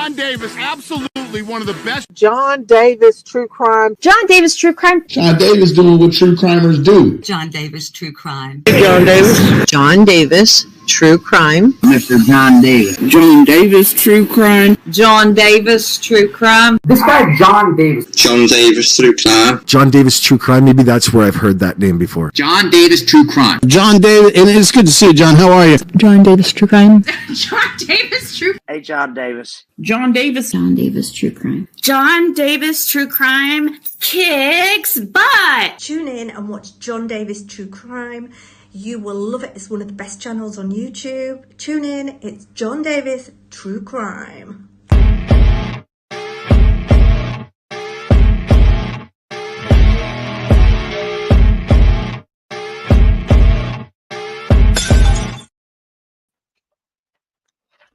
John Davis, absolutely one of the best. John Davis, true crime. John Davis, true crime. John Davis doing what true crimers do. John Davis, true crime. John Davis. John Davis, true crime. Mr. John Davis. John Davis, true crime. John Davis, true crime. This guy, John Davis. John Davis, true crime. John Davis, true crime. Maybe that's where I've heard that name before. John Davis, true crime. John Davis, and it's good to see you, John. How are you? John Davis, true crime. John Davis, true. Hey, John Davis. John Davis. John Davis, true crime. John Davis, true crime kicks butt. Tune in and watch John Davis True Crime. You will love it. It's one of the best channels on YouTube. Tune in. It's John Davis True Crime.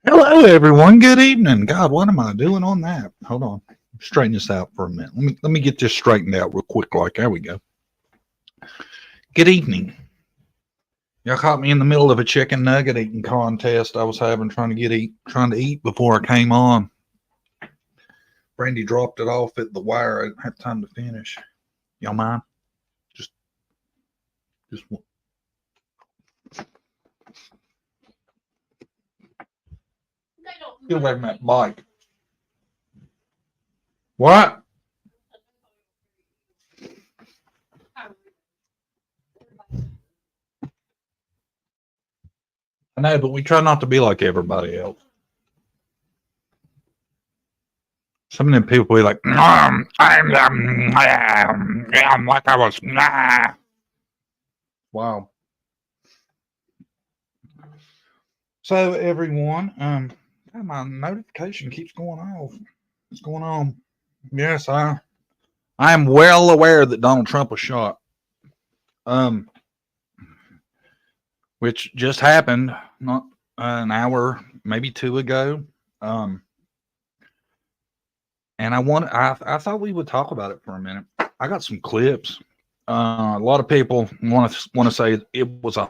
Hello, everyone. Good evening. God, what am I doing on that? Hold on. Straighten this out for a minute. Let me get this straightened out real quick. Like, there we go. Good evening. Y'all caught me in the middle of a chicken nugget eating contest I was having, trying to eat before I came on. Brandy dropped it off at the wire. I didn't have time to finish. Y'all mind? Just one. Get away from that bike. What? I know, but we try not to be like everybody else. Some of them people be like, I'm like I was. Wow. So everyone, my notification keeps going off. What's going on? Yes, I am well aware that Donald Trump was shot. Which just happened not an hour, maybe two ago. And I thought we would talk about it for a minute. I got some clips. A lot of people want to say it was a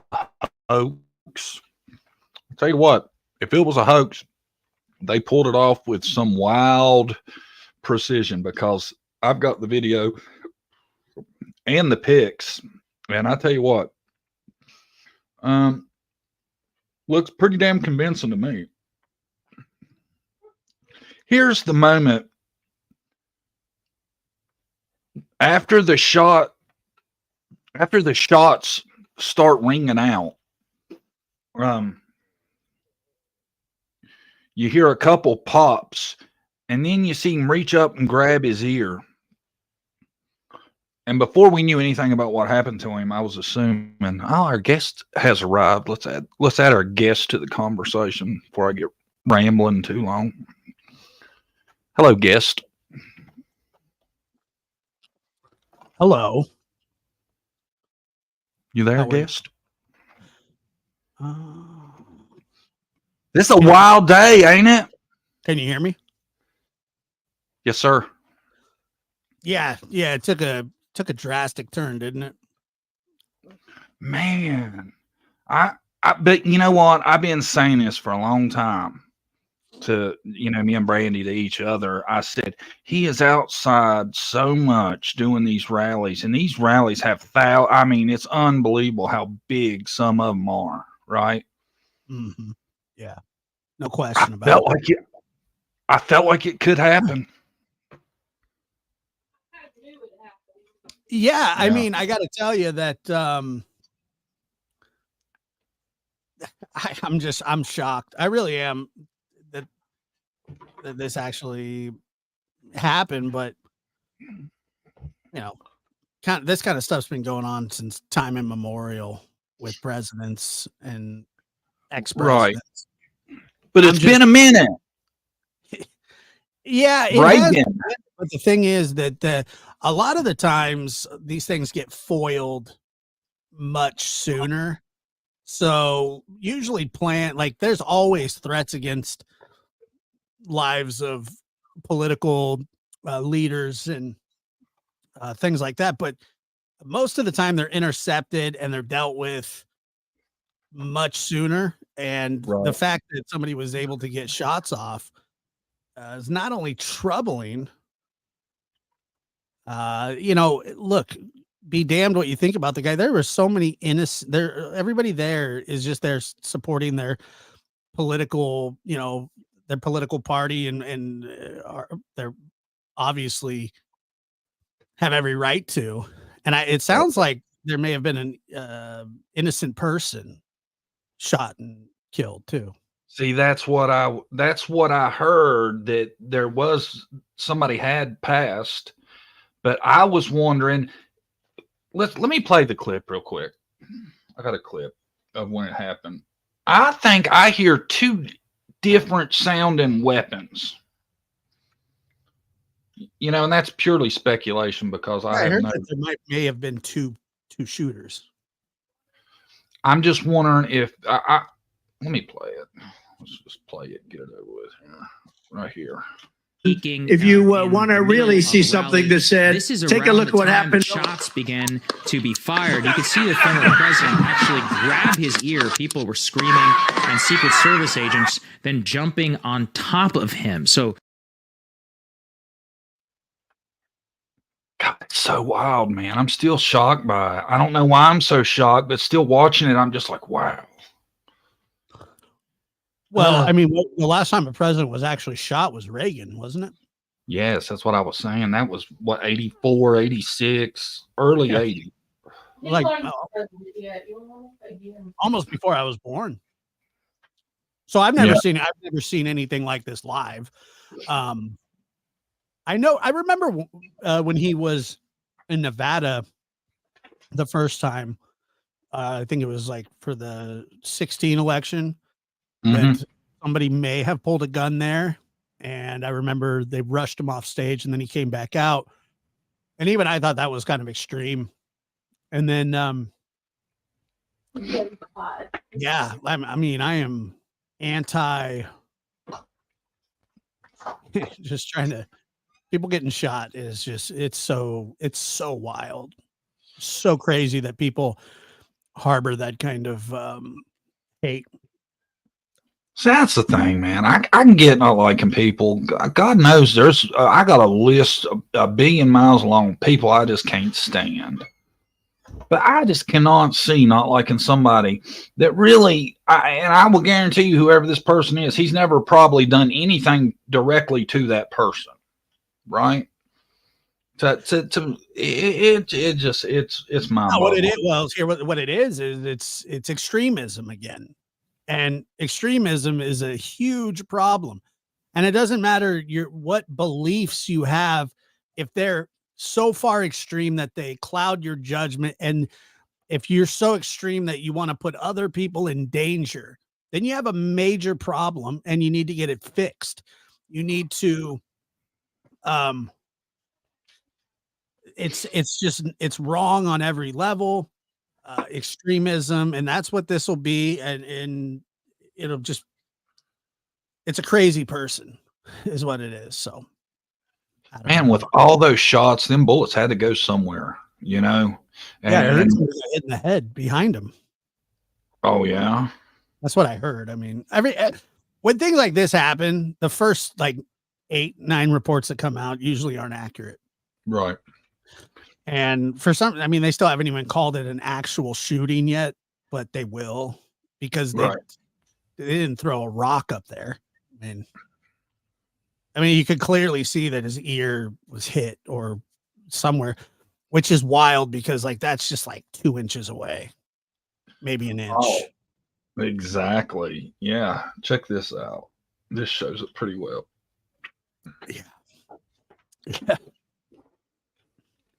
hoax. I'll tell you what, if it was a hoax, they pulled it off with some wild precision, because I've got the video and the pics, and I tell you what, looks pretty damn convincing to me. Here's the moment after the shots start ringing out. You hear a couple pops, and then you see him reach up and grab his ear. And before we knew anything about what happened to him, I was assuming, oh, our guest has arrived. Let's add our guest to the conversation before I get rambling too long. Hello, guest. Hello. You there, guest? This is a wild day, ain't it? Can you hear me? Yes, sir. Yeah. It took a drastic turn, didn't it? Man, but you know what? I've been saying this for a long time to, me and Brandy, to each other. I said, he is outside so much doing these rallies, and these rallies have it's unbelievable how big some of them are, right? Mm-hmm. Yeah. No question about it. I felt like it could happen. Yeah, I mean, I got to tell you that I'm shocked. I really am that this actually happened, but this kind of stuff's been going on since time immemorial with presidents and ex-presidents. Right. But it's been a minute. Yeah, right. But the thing is that a lot of the times these things get foiled much sooner. So usually there's always threats against lives of political leaders and things like that. But most of the time they're intercepted and they're dealt with much sooner. And the fact that somebody was able to get shots off is not only troubling. You know, look, be damned what you think about the guy. There were so many innocent. Everybody there is just there supporting their political, you know, their political party, and they're obviously have every right to. And it sounds like there may have been an innocent person shot and killed too. See, that's what I heard, that there was somebody had passed, but I was wondering. Let me play the clip real quick. I got a clip of when it happened. I think I hear two different sounding weapons. You know, and that's purely speculation because I heard that there may have been two shooters. I'm just wondering if I let me play it. Let's just play it, get it over with here. Right here. If you want to really see something that said, take a look at what happened. Shots began to be fired. You could see the former president actually grab his ear. People were screaming, and Secret Service agents then jumping on top of him. So, God, it's so wild, man. I'm still shocked by it. I don't know why I'm so shocked, but still watching it, I'm just like, wow. Well, I mean, the last time a president was actually shot was Reagan, wasn't it? Yes, that's what I was saying. That was what, 84, 86, early 80. Like almost before I was born. So I've never seen anything like this live. I remember when he was in Nevada the first time. I think it was like for the 2016 election. That somebody may have pulled a gun there, and I remember they rushed him off stage, and then he came back out, and even I thought that was kind of extreme. And then yeah, I mean, I am anti just trying to, people getting shot is just, it's so wild, so crazy that people harbor that kind of hate. So that's the thing, man. I can get not liking people. God knows there's, I got a list a billion miles long of people I just can't stand. But I just cannot see not liking somebody that really, and I will guarantee you, whoever this person is, he's never probably done anything directly to that person, right? It's my what it is. Well, here what it is it's extremism again. And extremism is a huge problem. And it doesn't matter what beliefs you have, if they're so far extreme that they cloud your judgment. And if you're so extreme that you want to put other people in danger, then you have a major problem and you need to get it fixed. You need to, it's wrong on every level. Extremism, and that's what this will be, and it'll just, it's a crazy person is what it is. So man, with all those shots, them bullets had to go somewhere, you know. And, yeah, I heard somebody got hit in the head behind him. Oh yeah, that's what I heard. I mean, when things like this happen, the first like 8-9 reports that come out usually aren't accurate, right? And for some, I mean, they still haven't even called it an actual shooting yet, but they will, because they didn't throw a rock up there. I mean, you could clearly see that his ear was hit or somewhere, which is wild because like that's just like 2 inches away, maybe an inch. Oh, exactly. Yeah. Check this out. This shows it pretty well. Yeah. Yeah.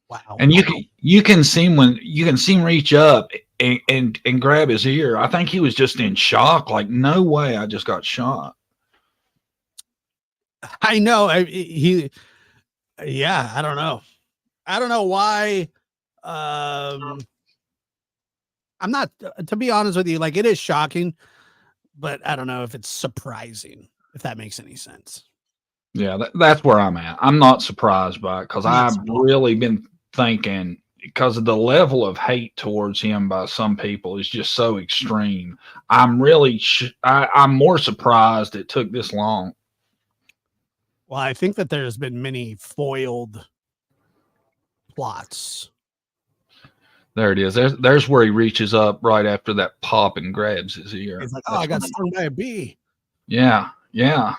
Wow. And you can see him reach up and grab his ear. I think he was just in shock. Like, no way, I just got shot. I know. I don't know. I don't know why. I'm not, to be honest with you, like it is shocking, but I don't know if it's surprising, if that makes any sense. Yeah, that's where I'm at. I'm not surprised by it because I've really been thinking, because of the level of hate towards him by some people is just so extreme. I'm really I'm more surprised it took this long. Well, I think that there's been many foiled plots. There it is. There's where he reaches up right after that pop and grabs his ear. He's like, "Oh, I got stung by a bee." Yeah, yeah.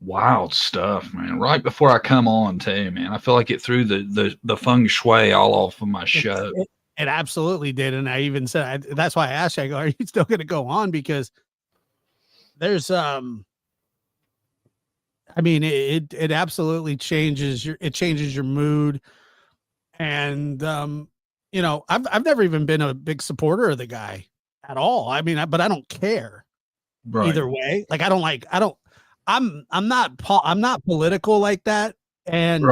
Wild stuff, man. Right before I come on, too, man. I feel like it threw the feng shui all off of my show. It absolutely did, and I even said that's why I asked you. I go, "Are you still going to go on?" Because there's I mean, it absolutely changes your mood, and you know, I've never even been a big supporter of the guy at all. I mean, but I don't care either way. Like, I'm not political like that, and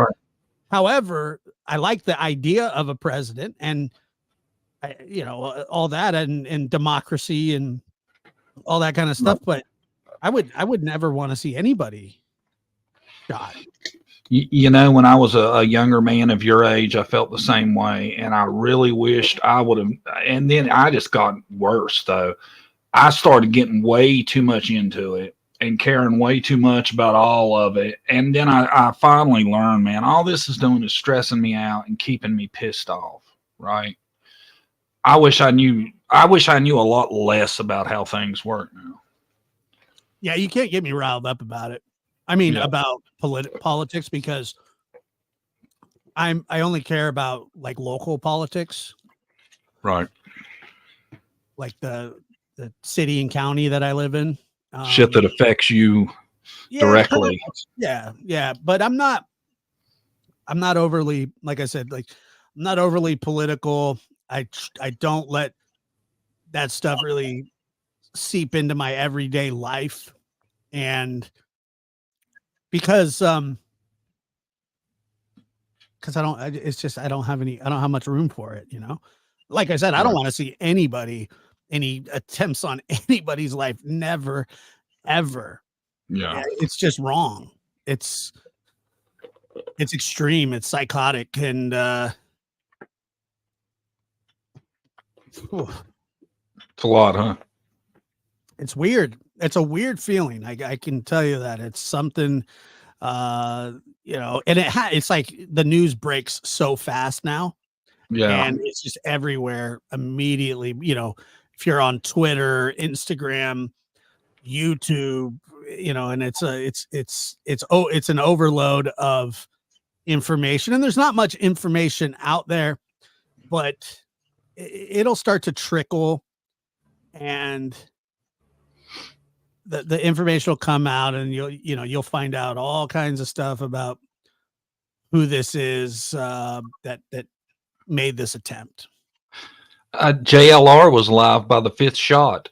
however, I like the idea of a president, and you know, all that, and democracy and all that kind of stuff. But I would never want to see anybody shot. You know, when I was a younger man of your age, I felt the same way, and I really wished I would have. And then I just got worse, though. I started getting way too much into it and caring way too much about all of it. And then I finally learned, man, all this is doing is stressing me out and keeping me pissed off, right? I wish I knew a lot less about how things work now. Yeah, you can't get me riled up about it. I mean, about politics, because I only care about like local politics, right? Like the city and county that I live in. Shit that affects you directly. Yeah. But I'm not overly, like I said, like I'm not overly political. I don't let that stuff really seep into my everyday life, and because I don't have much room for it, you know. Like I said, I don't want to see any attempts on anybody's life. Never, ever. Yeah. It's just wrong. It's extreme. It's psychotic. And it's a lot, huh? It's weird. It's a weird feeling. I can tell you that. It's something, you know, and it's like the news breaks so fast now. Yeah. And it's just everywhere immediately. You know, if you're on Twitter, Instagram, YouTube, you know, and it's an overload of information, and there's not much information out there, but it'll start to trickle, and the information will come out, and you'll find out all kinds of stuff about who this is that made this attempt. JLR was live by the fifth shot.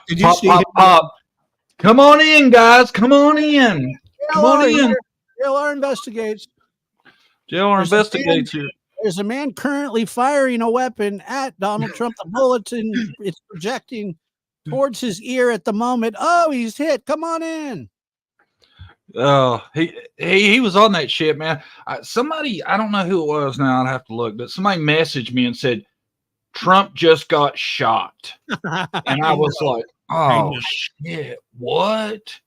Did you see pop. Come on in, guys. Come on in. Come on in. JLR investigates. JLR investigates here. There's a man currently firing a weapon at Donald Trump. The bulletin it's projecting towards his ear at the moment. Oh, he's hit. Come on in. Oh, he was on that shit, man. Somebody, I don't know who it was now. I'd have to look, but somebody messaged me and said Trump just got shot, and I was like, "Oh shit, what?"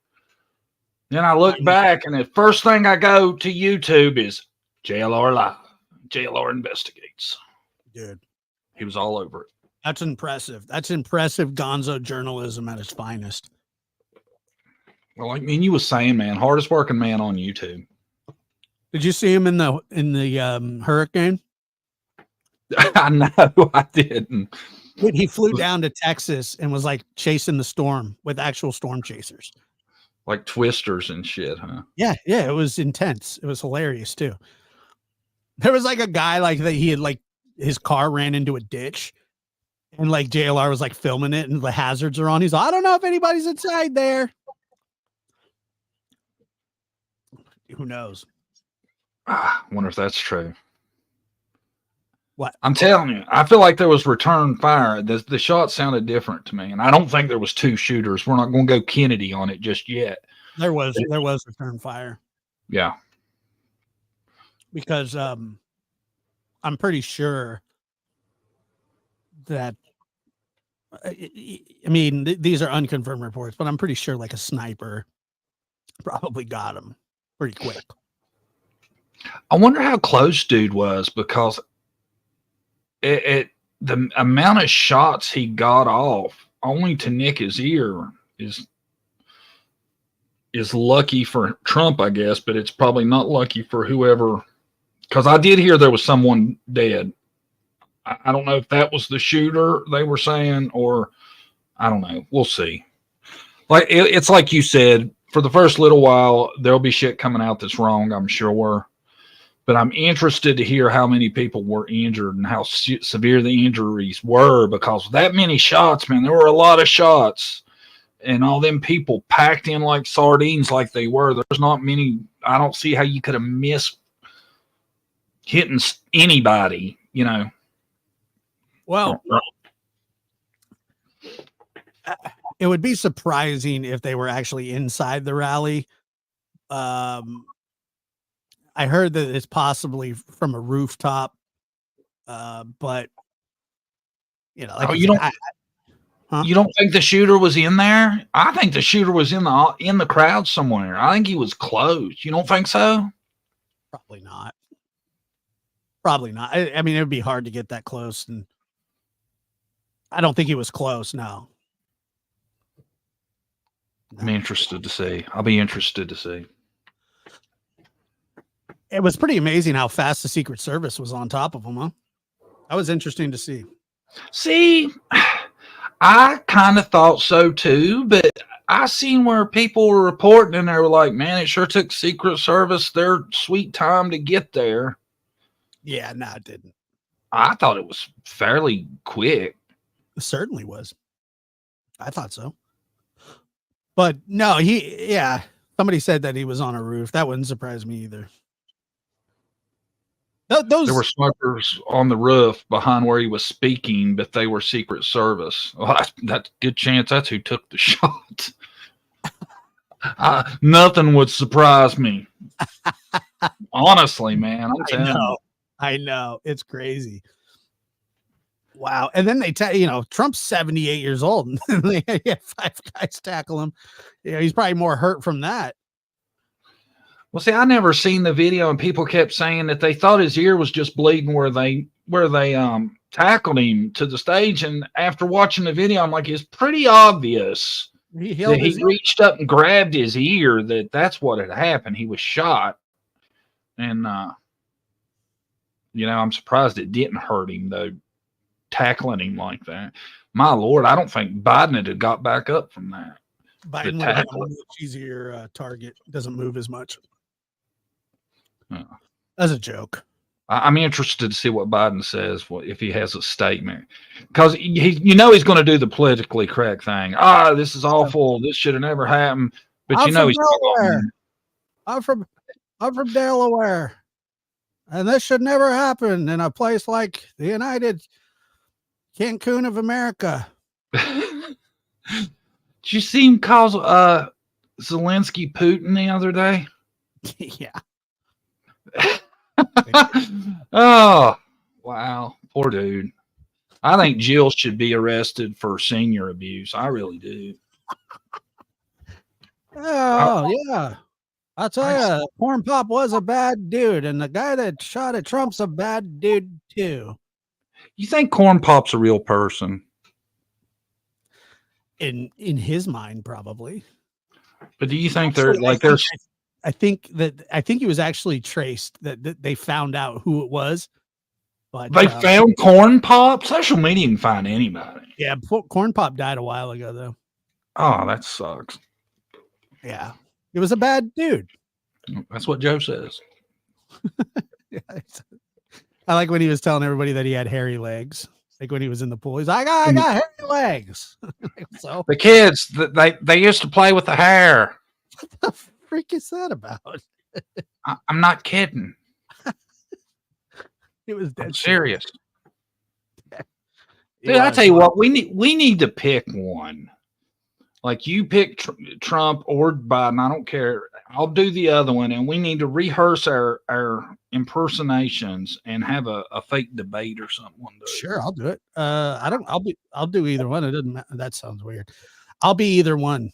Then I look back, and the first thing I go to YouTube is JLR live. JLR investigates. Dude, he was all over it. That's impressive. That's impressive gonzo journalism at its finest. Well, I mean, you was saying, man, hardest working man on YouTube. Did you see him in the hurricane? I know, I didn't. He flew down to Texas and was like chasing the storm with actual storm chasers, like twisters and shit, huh? Yeah, it was intense. It was hilarious too. There was like a guy like that. He had like his car ran into a ditch, and like JLR was like filming it, and the hazards are on. He's like, I don't know if anybody's inside there. Who knows? I wonder if that's true. What? I'm telling you, I feel like there was return fire. The shot sounded different to me, and I don't think there was two shooters. We're not going to go Kennedy on it just yet. There was return fire. Yeah. Because I'm pretty sure that I mean, these are unconfirmed reports, but I'm pretty sure like a sniper probably got him pretty quick. I wonder how close dude was, because the amount of shots he got off only to nick his ear is lucky for Trump, I guess, but it's probably not lucky for whoever, because I did hear there was someone dead. I don't know if that was the shooter they were saying, or I don't know. We'll see. Like it's like you said, for the first little while, there'll be shit coming out that's wrong, I'm sure. But I'm interested to hear how many people were injured and how severe the injuries were, because that many shots, man, there were a lot of shots, and all them people packed in like sardines like they were. There's not many. I don't see how you could have missed hitting anybody, you know. Well, it would be surprising if they were actually inside the rally. I heard that it's possibly from a rooftop, but you know, like you don't think the shooter was in there? I think the shooter was in the crowd somewhere. I think he was close. You don't think so? Probably not. Probably not. I mean, it would be hard to get that close, and I don't think he was close. No. I'm interested to see. I'll be interested to see. It was pretty amazing how fast the Secret Service was on top of him, huh? That was interesting to see. See, I kind of thought so too, but I seen where people were reporting and they were like, man, it sure took Secret Service their sweet time to get there. Yeah, no, it didn't. I thought it was fairly quick. It certainly was. I thought so. But no, somebody said that he was on a roof. That wouldn't surprise me either. There were snipers on the roof behind where he was speaking, but they were Secret Service. Well, that's a good chance that's who took the shot. Nothing would surprise me. Honestly, man. I know. It's crazy. Wow. And then Trump's 78 years old and they had 5 guys tackle him. Yeah, he's probably more hurt from that. Well, see, I never seen the video, and people kept saying that they thought his ear was just bleeding where they tackled him to the stage. And after watching the video, I'm like, it's pretty obvious that he reached up and grabbed his ear. That's what had happened. He was shot, and I'm surprised it didn't hurt him though, tackling him like that. My Lord, I don't think Biden had got back up from that. Biden would have a much easier target. Doesn't move as much. That's a joke. I'm interested to see what Biden says, if he has a statement, because he's going to do the politically correct thing. This is awful. This should have never happened. But he's Delaware. I'm from Delaware, and this should never happen in a place like the United Cancun of America. Did you see him call Zelensky Putin the other day? Yeah. Oh, wow. Poor dude. I think Jill should be arrested for senior abuse. I really do. Oh, yeah. I'll tell you, Corn Pop was a bad dude, and the guy that shot at Trump's a bad dude, too. You think Corn Pop's a real person? In his mind, probably. But do you think there's I think he was actually traced, that they found out who it was. But they found Corn Pop? Social media can find anybody. Yeah, Corn Pop died a while ago, though. Oh, that sucks. Yeah. He was a bad dude. That's what Joe says. I like when he was telling everybody that he had hairy legs. Like when he was in the pool, he's like, I got hairy legs. So the kids, they used to play with the hair. What the freak is that about? I'm not kidding. It was dead serious. Dude, I tell you what, we need to pick one. Like you pick Trump or Biden, I don't care. I'll do the other one, and we need to rehearse our impersonations and have a fake debate or something one day? Sure, I'll do it. I'll do either one. It doesn't matter. That sounds weird. I'll be either one.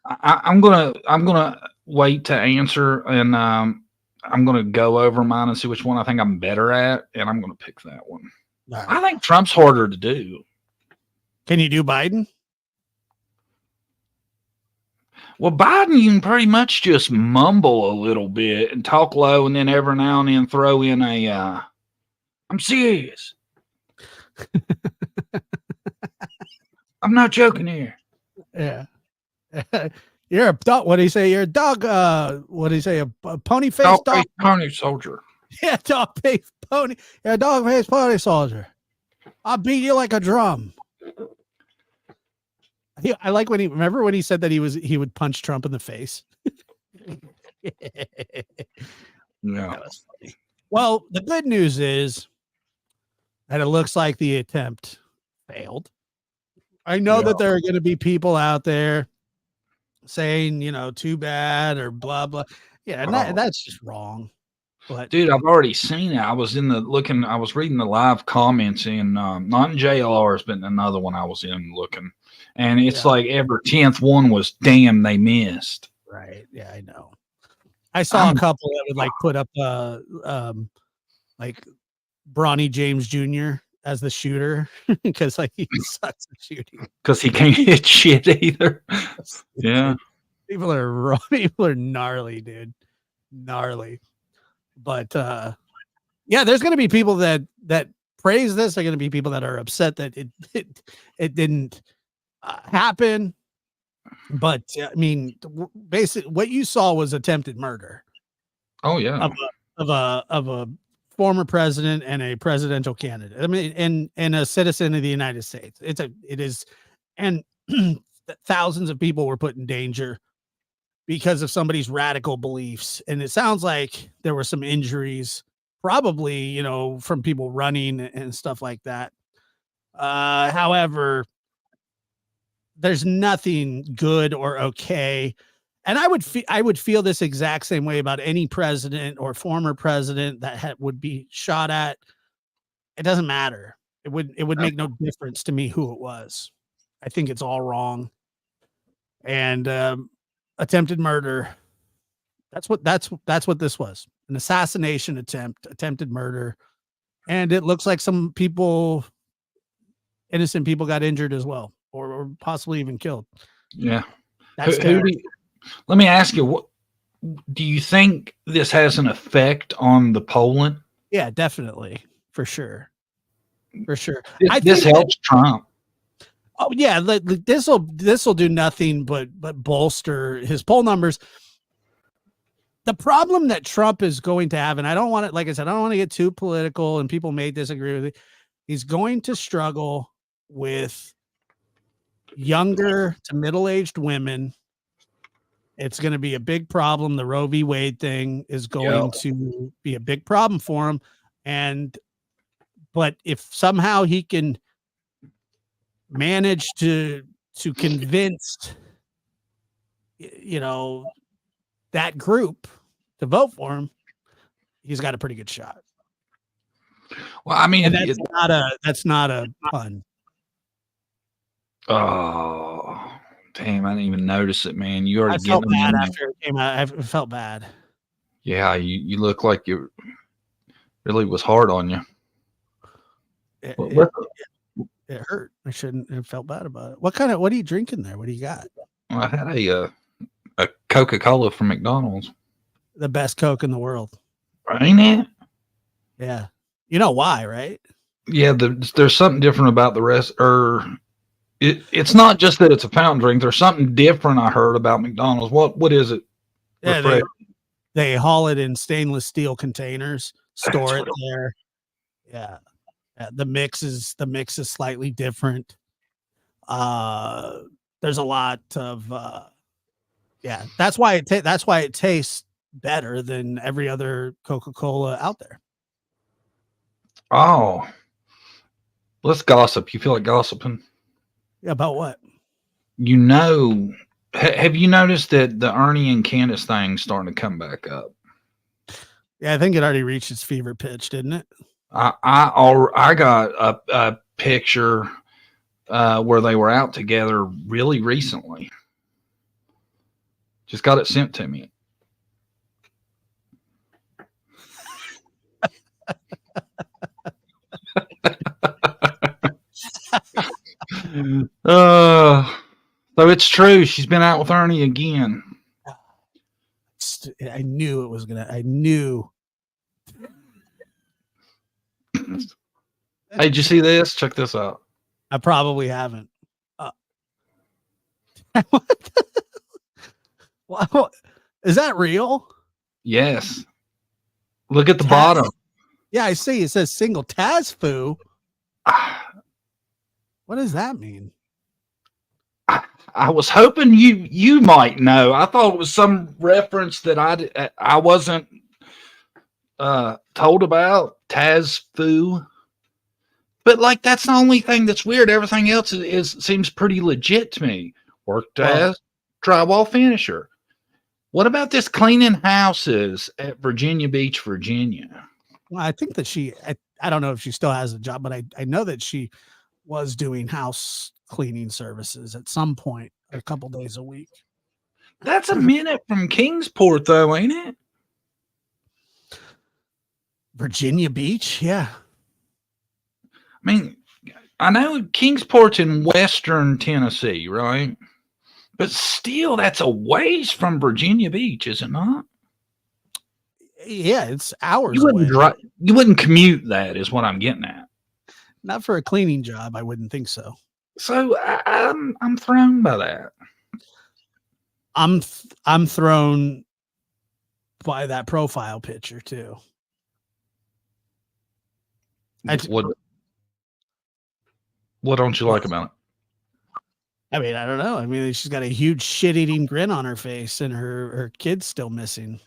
I'm gonna wait to answer, and I'm gonna go over mine and see which one I think I'm better at, and I'm gonna pick that one. Right. I think Trump's harder to do. Can you do Biden? Well, Biden, you can pretty much just mumble a little bit and talk low, and then every now and then throw in a I'm serious. I'm not joking here. Yeah. You're a dog. What do you say? You're a dog. What do you say? A pony face dog? Pony soldier. Yeah, dog face pony. Yeah, dog face pony soldier. I'll beat you like a drum. I like when remember when he said that he would punch Trump in the face. Yeah. Well, the good news is that it looks like the attempt failed. I know that there are going to be people out there saying, too bad or blah, blah. Yeah, and that's just wrong. But dude, I've already seen it. I was reading the live comments in, not in JLR's, but in another one I was in looking. And it's like every 10th one was, damn, they missed. Right. Yeah, I know. I saw a couple that would put up, Bronny James Jr. as the shooter because he sucks at shooting. Because he can't hit shit either. Yeah. People are gnarly, dude. Gnarly. But there's going to be people that praise this. There are going to be people that are upset that it didn't happen. But I mean, basically, what you saw was attempted murder. Oh yeah, of a former president and a presidential candidate. I mean, and a citizen of the United States. It is, and thousands of people were put in danger because of somebody's radical beliefs. And it sounds like there were some injuries, probably, from people running and stuff like that. However, there's nothing good or okay. And I would feel this exact same way about any president or former president that would be shot at. It doesn't matter. It would make no difference to me who it was. I think it's all wrong. And attempted murder. That's what this was. An assassination attempt, attempted murder. And it looks like some people, innocent people, got injured as well, or possibly even killed. Yeah. That's let me ask you, what do you think this has an effect on the polling? Yeah, definitely. For sure. This helps Trump. Oh yeah, this will do nothing but bolster his poll numbers. The problem that Trump is going to have, and I don't want to, like I said, I don't want to get too political, and people may disagree with it. He's going to struggle with younger to middle-aged women. It's going to be a big problem. The Roe v. Wade thing is going to be a big problem for him. But if somehow he can manage to convince, that group to vote for him, he's got a pretty good shot. Well, I mean, and that's not a pun. Oh, damn! I didn't even notice it, man. You already felt bad after it came out. I felt bad. Yeah, you look like you really was hard on you. It hurt. I shouldn't have felt bad about it. What are you drinking there? What do you got? Well, I had a Coca-Cola from McDonald's. The best Coke in the world. Ain't it? Yeah. You know why, right? Yeah, there's something different about the rest, or it's not just that it's a fountain drink. There's something different I heard about McDonald's. What is it? Yeah, they haul it in stainless steel containers, store it there. Yeah. The mix is slightly different. There's a lot of that's why it tastes better than every other Coca-Cola out there. Oh, let's gossip. You feel like gossiping? Yeah, about what? Have you noticed that the Ernie and Candace thing's starting to come back up? Yeah, I think it already reached its fever pitch, didn't it? I got a picture where they were out together really recently. Just got it sent to me. So it's true. She's been out with Ernie again. I knew it was gonna. I knew. Hey, did you see this? Check this out. I probably haven't. What? Is that real? Yes. Look at the bottom. Yeah, I see. It says single Tazfu. What does that mean? I was hoping you might know. I thought it was some reference that I wasn't told about. Tazfu. But like that's the only thing that's weird. Everything else seems pretty legit to me. Worked as drywall finisher. What about this cleaning houses at Virginia Beach, Virginia? Well, I think that I don't know if she still has a job, but I know that she was doing house cleaning services at some point, a couple days a week. That's a minute from Kingsport, though, ain't it? Virginia Beach, yeah. I mean, I know Kingsport's in western Tennessee, right? But still, that's a ways from Virginia Beach, is it not? Yeah, it's hours away. You wouldn't commute that, is what I'm getting at. Not for a cleaning job, I wouldn't think so. So I'm thrown by that. I'm thrown by that profile picture too. What don't you like about it? I mean, I don't know. I mean, she's got a huge shit-eating grin on her face, and her kid's still missing.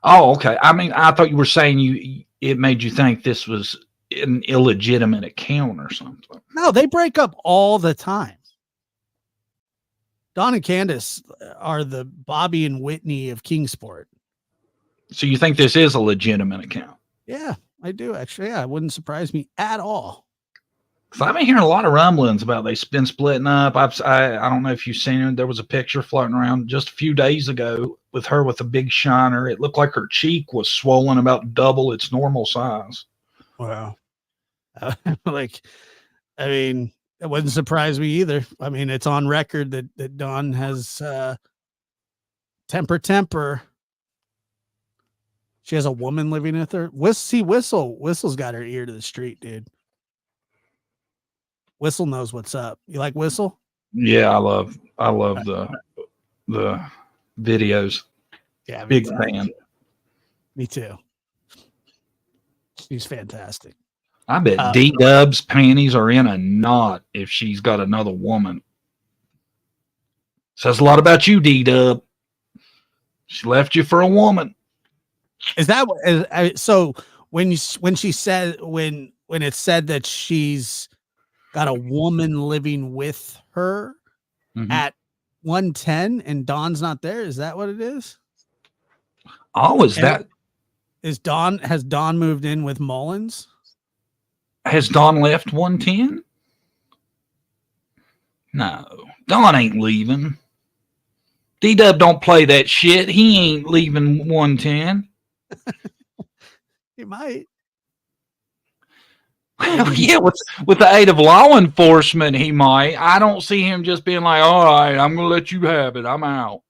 Oh, okay. I mean, I thought you were saying it made you think this was an illegitimate account or something. No, they break up all the time. Don and Candace are the Bobby and Whitney of Kingsport. So you think this is a legitimate account? Yeah, I do actually. Yeah, it wouldn't surprise me at all. I've been hearing a lot of rumblings about they've been splitting up. I don't know if you've seen it. There was a picture floating around just a few days ago with her with a big shiner. It looked like her cheek was swollen about double its normal size. Wow. Like, I mean, it wouldn't surprise me either. I mean, it's on record that Dawn has temper. She has a woman living with her. Whistle's got her ear to the street, dude. Whistle knows what's up. You like Whistle? Yeah, I love the videos. Yeah, big fan. Me too. She's fantastic. I bet D-Dub's panties are in a knot if she's got another woman. Says a lot about you, D-Dub. She left you for a woman. Is that so? When it said that she's got a woman living with her at 110 and Dawn's not there, is that what it is? Oh, has Dawn moved in with Mullins? Has Dawn left 110? No, Dawn ain't leaving. D-Dub don't play that shit. He ain't leaving 110. He might. Well, yeah, with the aid of law enforcement, he might. I don't see him just being like, all right, I'm going to let you have it. I'm out.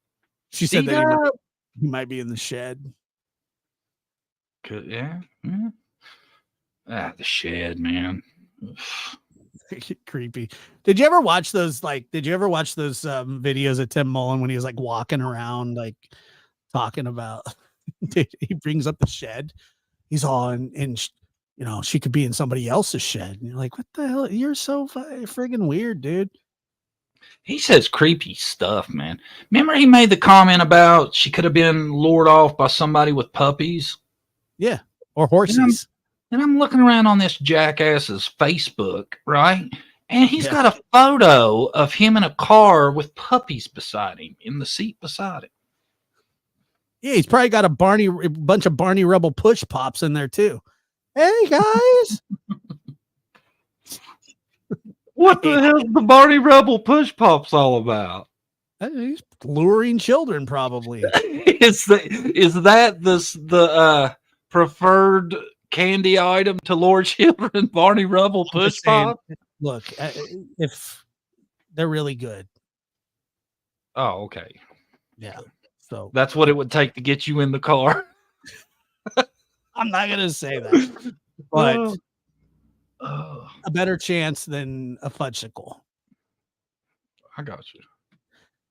She said that he might be in the shed. Yeah. The shed, man. Creepy. Did you ever watch those videos of Tim Mullen when he was like walking around, like talking about, he brings up the shed. He's all in she could be in somebody else's shed. And you're like, what the hell? You're so friggin' weird, dude. He says creepy stuff, man. Remember he made the comment about she could have been lured off by somebody with puppies? Yeah. Or horses. And I'm looking around on this jackass's Facebook, right? And he's got a photo of him in a car with puppies beside him in the seat beside him. Yeah, he's probably got a bunch of Barney Rubble push pops in there too. Hey guys. What the hell is the Barney Rubble push pops all about? He's luring children, probably. Is that the preferred candy item to lure children? Barney Rubble push pop? Look, if they're really good. Oh, okay. Yeah. So that's what it would take to get you in the car. I'm not gonna say that, but a better chance than a fudgesicle. I got you.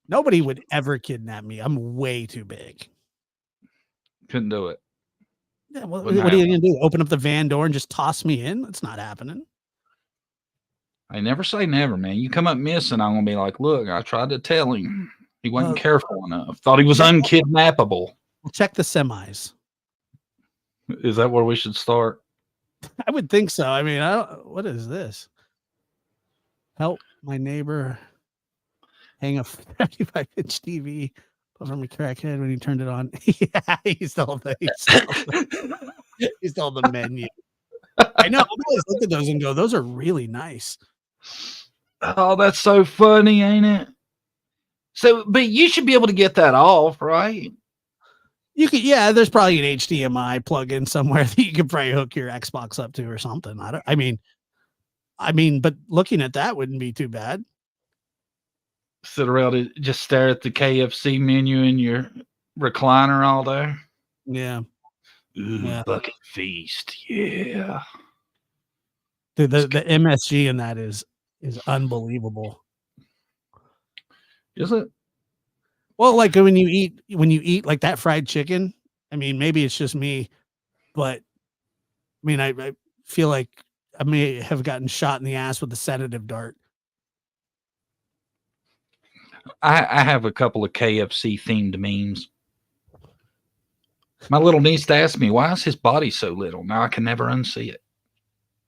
Nobody would ever kidnap me. I'm way too big. Couldn't do it. Yeah, what are you gonna do? Open up the van door and just toss me in? That's not happening. I never say never, man. You come up missing, I'm gonna be like, look, I tried to tell him. He wasn't careful enough. Thought he was unkidnappable. We'll check the semis. Is that where we should start? I would think so. I mean, what is this? Help my neighbor hang a 75-inch TV from a crackhead when he turned it on. Yeah, he's still the menu. I know. I always look at those and go, those are really nice. Oh, that's so funny, ain't it? So, but you should be able to get that off, right? You could, yeah. There's probably an HDMI plug-in somewhere that you could probably hook your Xbox up to or something. I mean, but looking at that wouldn't be too bad. Sit around and just stare at the KFC menu in your recliner all day. Yeah. Ooh, bucket feast. Yeah. Dude, the MSG in that is unbelievable. Is it? Well, like when you eat like that fried chicken, I mean, maybe it's just me, but I mean, I feel like I may have gotten shot in the ass with a sedative dart. I have a couple of KFC themed memes. My little niece asked me, why is his body so little? Now I can never unsee it.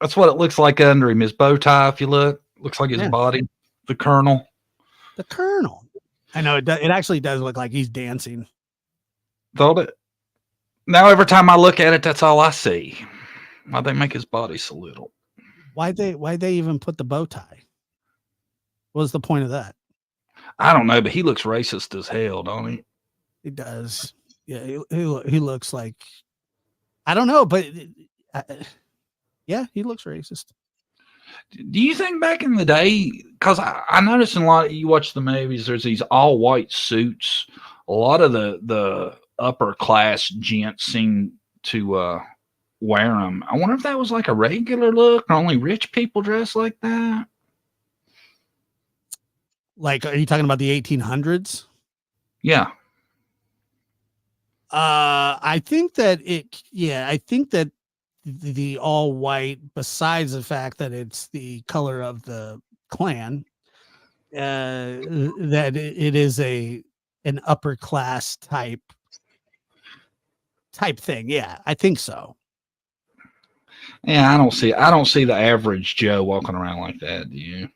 That's what it looks like under him. His bow tie, if you look, looks like his body. The Colonel. The Colonel. I know it actually does look like he's dancing. Thought it. Now every time I look at it, that's all I see. Why'd they make his body so little? Why'd they even put the bow tie? What was the point of that? I don't know, but he looks racist as hell, don't he? He does. Yeah, he looks like, I don't know, but yeah, he looks racist. Do you think back in the day, because I noticed in a lot of, you watch the movies, there's these all white suits. A lot of the upper class gents seem to wear them. I wonder if that was like a regular look, or only rich people dress like that. Like, are you talking about the 1800s? Yeah. I think that the all white, besides the fact that it's the color of the Klan, that it is an upper class type thing. Yeah, I think so. Yeah, I don't see the average Joe walking around like that. Do you?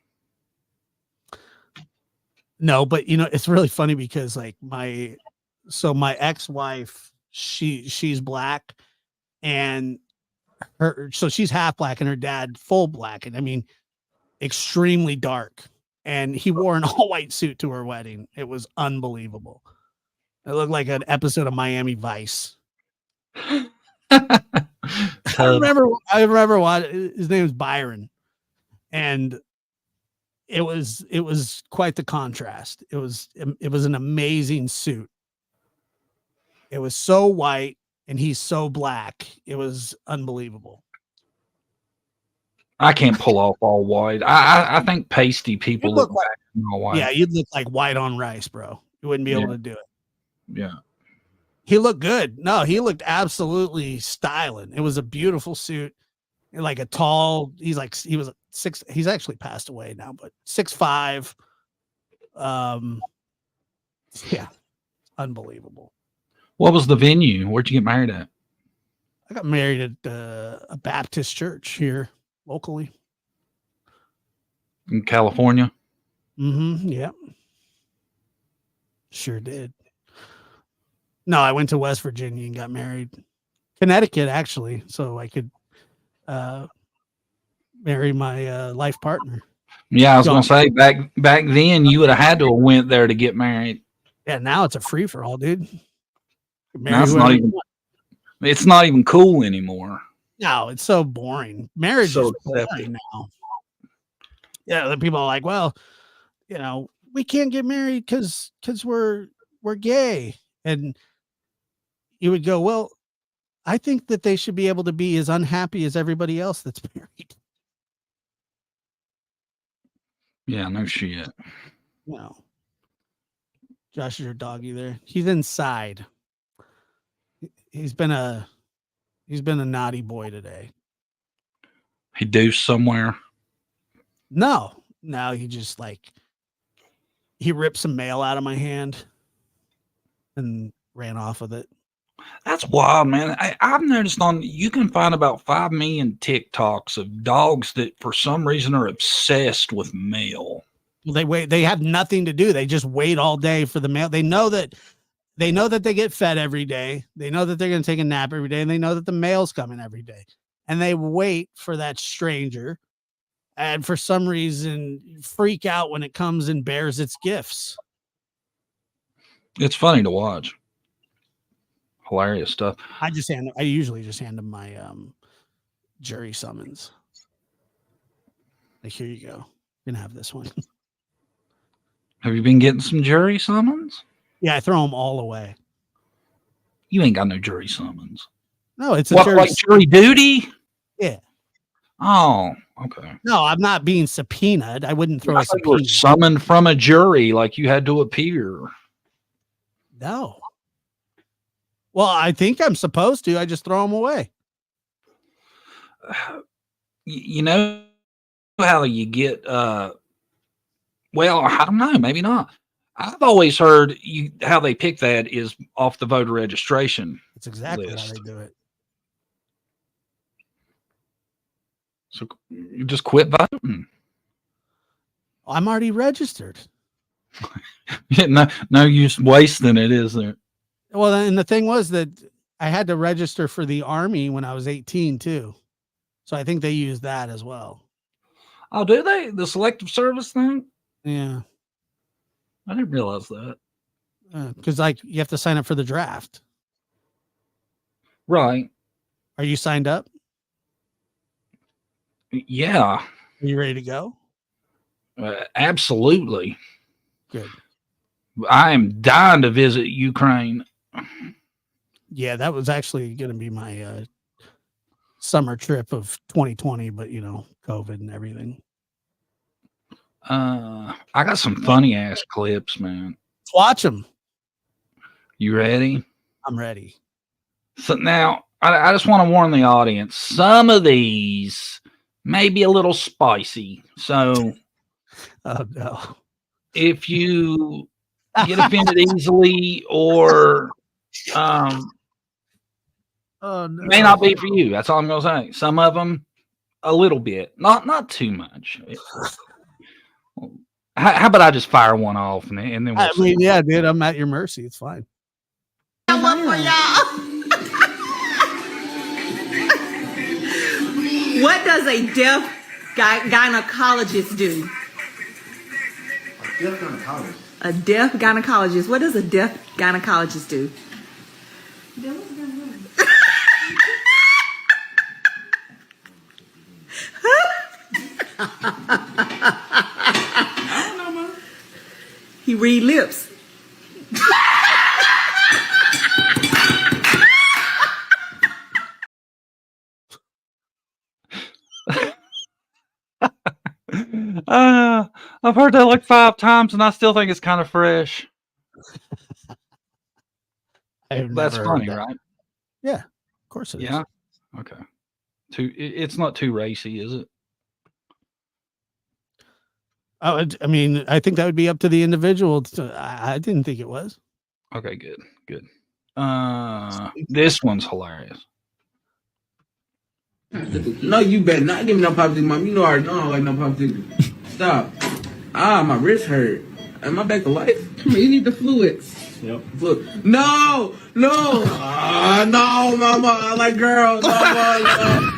No, but it's really funny because like my ex-wife, she's black, and so she's half black and her dad full black, and I mean extremely dark, and he wore an all white suit to her wedding. It was unbelievable. It looked like an episode of Miami Vice. I remember what his name was Byron, and it was quite the contrast. It was an amazing suit. It was so white and he's so black. It was unbelievable. I can't pull off all white. I think pasty people look like all white. Yeah, you'd look like white on rice, bro. You wouldn't be able to do it. Yeah. He looked good. No, he looked absolutely styling. It was a beautiful suit. Like a tall, he was 6. He's actually passed away now, but 6'5". Yeah, unbelievable. What was the venue? Where'd you get married at? I got married at a Baptist church here locally. in California. Yep. Sure did. No, I went to West Virginia and got married. Connecticut, actually, so I could marry my life partner. Yeah, I was gonna say back then you would have had to have went there to get married. Yeah, now it's a free for all, dude. Now it's not even cool anymore. No, it's so boring. Marriage is boring now. Yeah, the people are like, well, we can't get married because we're gay. And you would go, well, I think that they should be able to be as unhappy as everybody else that's married. Yeah, no shit. No. Josh is your doggy there. He's inside. He's been a naughty boy today. He deuced somewhere. No, he just he ripped some mail out of my hand and ran off with it. That's wild, man. I've noticed you can find about 5 million TikToks of dogs that for some reason are obsessed with mail. They have nothing to do. They just wait all day for the mail. They know that they get fed every day. They know that they're going to take a nap every day, and they know that the mail's coming every day. And they wait for that stranger, and for some reason freak out when it comes and bears its gifts. It's funny to watch. Hilarious stuff. I usually just hand them my jury summons. Here you go. You're gonna have this one. Have you been getting some jury summons? Yeah, I throw them all away. You ain't got no jury summons. No, it's a jury duty. Yeah. Oh, okay. No, I'm not being subpoenaed. I wouldn't throw a subpoena. You were summoned from a jury, like you had to appear. No. Well, I think I'm supposed to. I just throw them away. You know how you get, well, I don't know, maybe not. I've always heard how they pick that is off the voter registration. That's exactly list. how they do it. So you just quit voting. I'm already registered. No use wasting it, is there? Well, and the thing was that I had to register for the Army when I was 18 too. So I think they use that as well. Oh, do they? The selective service thing? Yeah. I didn't realize that. Because you have to sign up for the draft. Right. Are you signed up? Yeah. Are you ready to go? Absolutely. Good. I am dying to visit Ukraine. Yeah, that was actually going to be my summer trip of 2020, but COVID and everything. I got some funny ass clips, man. Let's watch them. You ready? I'm ready. So now I just want to warn the audience. Some of these may be a little spicy. So oh no. If you get offended easily or oh, no. may not be for you. That's all I'm gonna say. Some of them a little bit, not too much. How about I just fire one off and then we'll see. Yeah, dude, I'm at your mercy. It's fine. What for y'all? What does a deaf gynecologist do? Deaf gynecologist. A deaf gynecologist. What does a deaf gynecologist do? I don't know, man. He read lips. I've heard that like 5 times, and I still think it's kind of fresh. That's funny, right? Yeah, of course it is. Yeah. Okay. It's not too racy, is it? Oh, I mean, I think that would be up to the individual. I didn't think it was. Okay, good. This one's hilarious. No, you better not give me no popsicle, mom. You know I already know I don't like no popsicle. Stop. Ah, my wrist hurt. Am I back to life? You need the fluids. Yep. Fluid. No! No! No, mama. I like girls. Mama,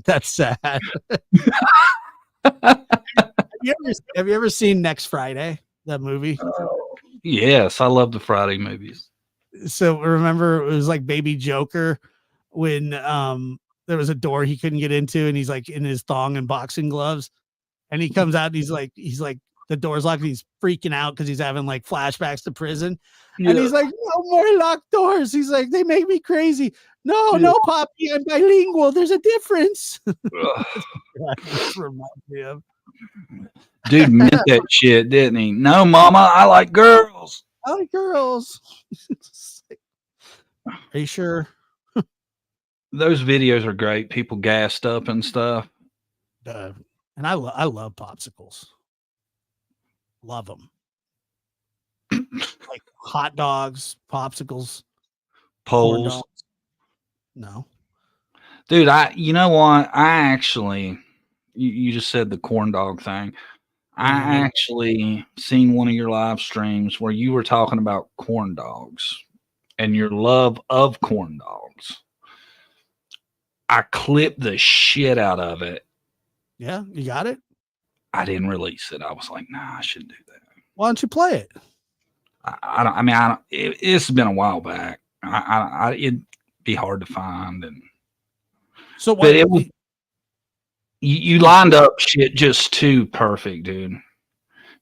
That's sad. Have you ever seen Next Friday, that movie? Yes, I love the Friday movies. So remember, it was like Baby Joker when there was a door he couldn't get into, and he's like in his thong and boxing gloves, and he comes out and he's like the door's locked and he's freaking out because he's having like flashbacks to prison. And he's like, no more locked doors. He's like, they make me crazy. No, no, Poppy, I'm bilingual. There's a difference. That's what reminds me of. Dude meant that shit, didn't he? No, mama, I like girls. I like girls. Are you sure? Those videos are great. People gassed up and stuff. And I love popsicles. Love them. Like hot dogs, popsicles, Poles. No. Dude, you know what? I actually, you just said the corn dog thing. I actually seen one of your live streams where you were talking about corn dogs and your love of corn dogs. I clipped the shit out of it. Yeah, you got it? I didn't release it. I was like, nah, I shouldn't do that. Why don't you play it? It's been a while back. It'd be hard to find. And so but it was, you lined up shit just too perfect, dude.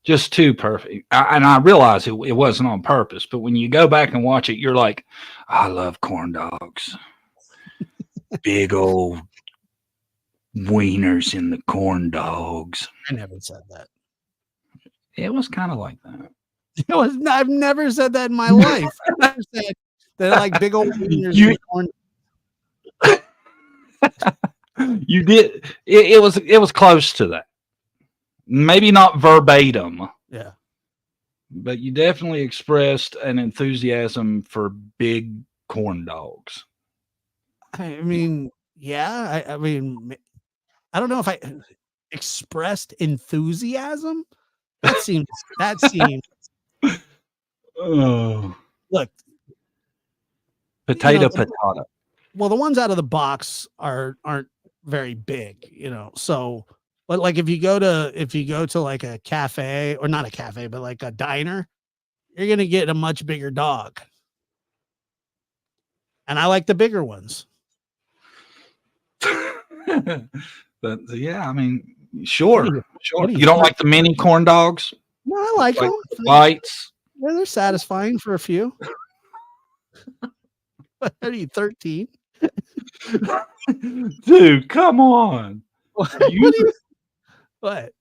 Just too perfect. And I realize it wasn't on purpose, but when you go back and watch it, you're like, I love corn dogs. Big old wieners in the corn dogs. I never said that. It was kind of like that. It was. I've never said that in my life. I've never said that I like big old wieners in the corn. You did. It was close to that. Maybe not verbatim. Yeah. But you definitely expressed an enthusiasm for big corn dogs. I mean, yeah. I mean, I don't know if I expressed enthusiasm. That seems. Oh, look. Potato. Well, the ones out of the box aren't very big, So, but like if you go to like a cafe, or not a cafe, but like a diner, you're gonna get a much bigger dog. And I like the bigger ones. But yeah, I mean, sure. You don't like the mini corn dogs? No, I like them. Bites. Yeah, they're satisfying for a few. What are you, 13? Dude, come on. What?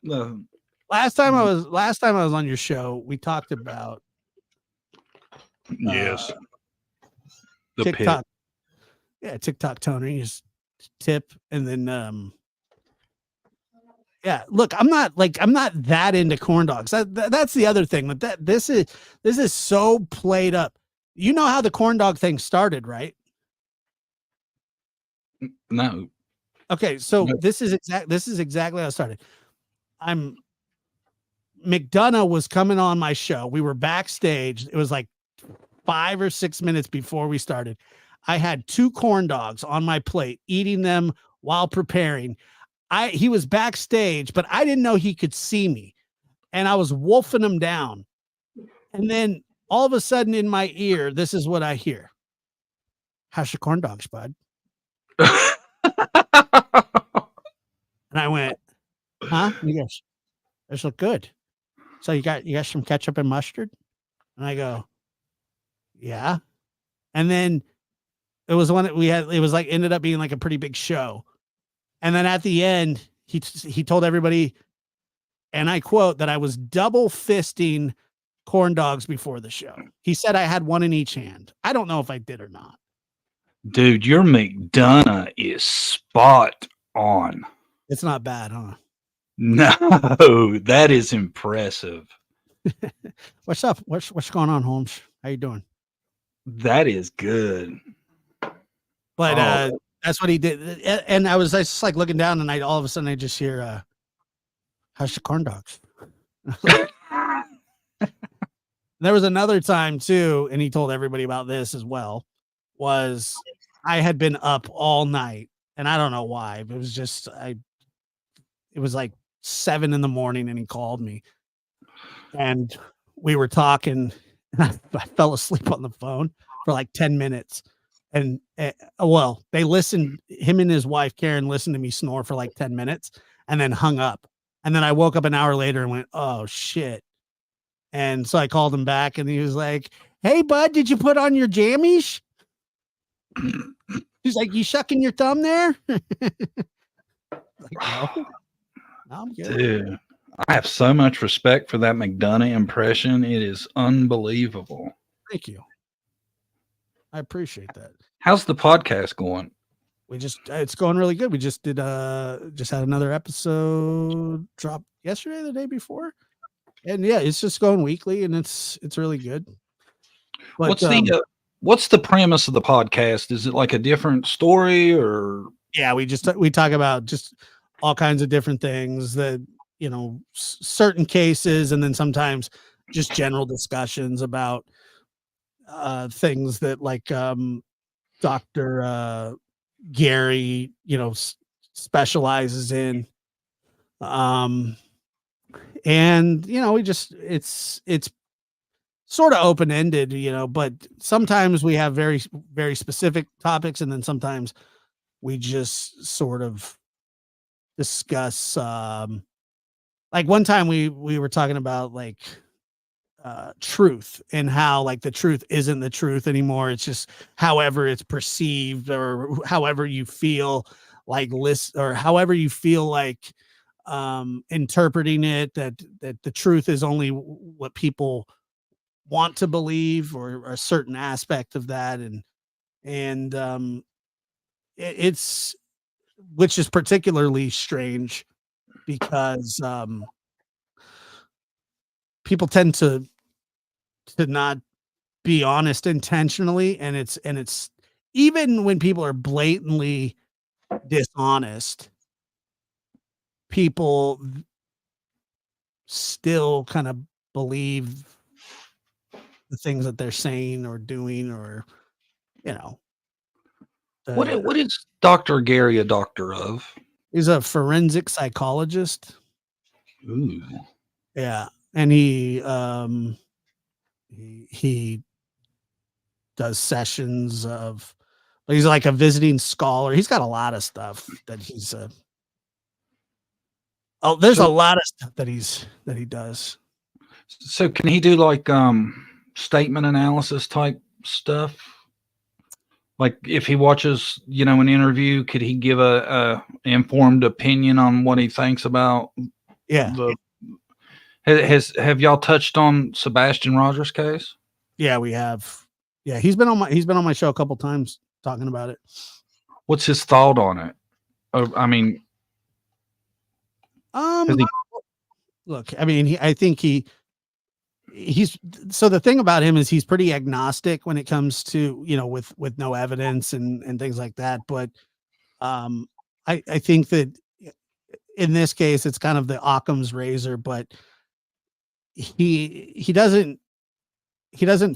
No. Last time I was on your show, we talked about the TikTok. pit. Yeah, TikTok toner. You just tip and then yeah, look, I'm not that into corn dogs. That's the other thing. But this is so played up. You know how the corn dog thing started, right? No. Okay, so this is exactly how it started. McDonough was coming on my show. We were backstage. It was like 5 or 6 minutes before we started. I had 2 corn dogs on my plate, eating them while preparing. He was backstage, but I didn't know he could see me, and I was wolfing him down. And then all of a sudden in my ear, this is what I hear. How's your corn dogs, bud? And I went, huh? He goes, those look good. So you got some ketchup and mustard? And I go, yeah. And then it was one that we had, it was like, ended up being like a pretty big show. And then at the end, he told everybody, and I quote, that I was double fisting corn dogs before the show. He said I had one in each hand. I don't know if I did or not. Dude, your McDonough is spot on. It's not bad, huh? No, that is impressive. What's up? What's going on, Holmes? How you doing? That is good. But that's what he did. And I was just like looking down, and all of a sudden I just hear, "How's your corn dogs?" There was another time too, and he told everybody about this as well. Was I had been up all night, and I don't know why, but it was just it was like 7 a.m, and he called me, and we were talking, and I fell asleep on the phone for like 10 minutes. And well, they listened, him and his wife Karen listened to me snore for like 10 minutes and then hung up. And then I woke up an hour later and went, "Oh shit." And so I called him back, and he was like, "Hey bud, did you put on your jammies?" He's like, "You shucking your thumb there?" Like, no, I'm good. Dude, I have so much respect for that McDonough impression. It is unbelievable. Thank you. I appreciate that. How's the podcast going? It's going really good. We just had another episode drop yesterday, the day before. And yeah, it's just going weekly, and it's really good. But, what's the premise of the podcast? Is it like a different story, or? Yeah, we talk about just all kinds of different things that, certain cases, and then sometimes just general discussions about things that like Dr. Gary, specializes in. And it's sort of open-ended, but sometimes we have very, very specific topics, and then sometimes we just sort of discuss, like one time we were talking about like truth, and how like the truth isn't the truth anymore. It's just however it's perceived, or however you feel like or however you feel like interpreting it, that the truth is only what people want to believe, or a certain aspect of that. And it's, which is particularly strange because people tend to not be honest intentionally, and it's even when people are blatantly dishonest, people still kind of believe the things that they're saying or doing, or what is Dr. Gary a doctor of? He's a forensic psychologist. Ooh. Yeah, and he does sessions of, he's like a visiting scholar. He's got a lot of stuff that he's there's a lot of stuff that he does. So can he do like statement analysis type stuff? Like if he watches, an interview, could he give a informed opinion on what he thinks about? Yeah. Have y'all touched on Sebastian Rogers' case? Yeah, we have. Yeah, he's been on my show a couple times talking about it. What's his thought on it? I mean, look, I mean, I think he's so the thing about him is he's pretty agnostic when it comes to, with no evidence and things like that. But I think that in this case, it's kind of the Occam's razor, but he doesn't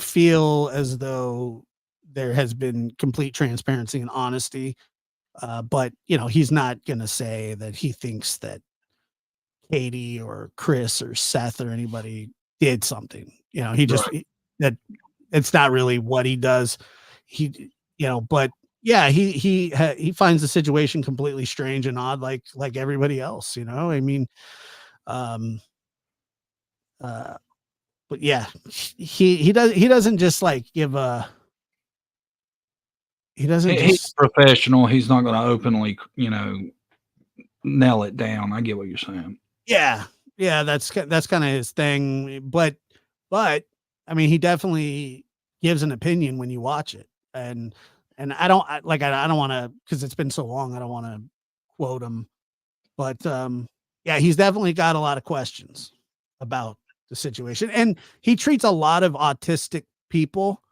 feel as though there has been complete transparency and honesty. But he's not going to say that he thinks that Katie or Chris or Seth or anybody did something. He just that it's not really what he does. But yeah, he finds the situation completely strange and odd, like everybody else. I mean, but yeah, he doesn't just like give a. He doesn't. He's professional. He's not going to openly, nail it down. I get what you're saying. Yeah, that's kind of his thing. But I mean, he definitely gives an opinion when you watch it, and I don't want to, because it's been so long. I don't want to quote him, but yeah, he's definitely got a lot of questions about the situation, and he treats a lot of autistic people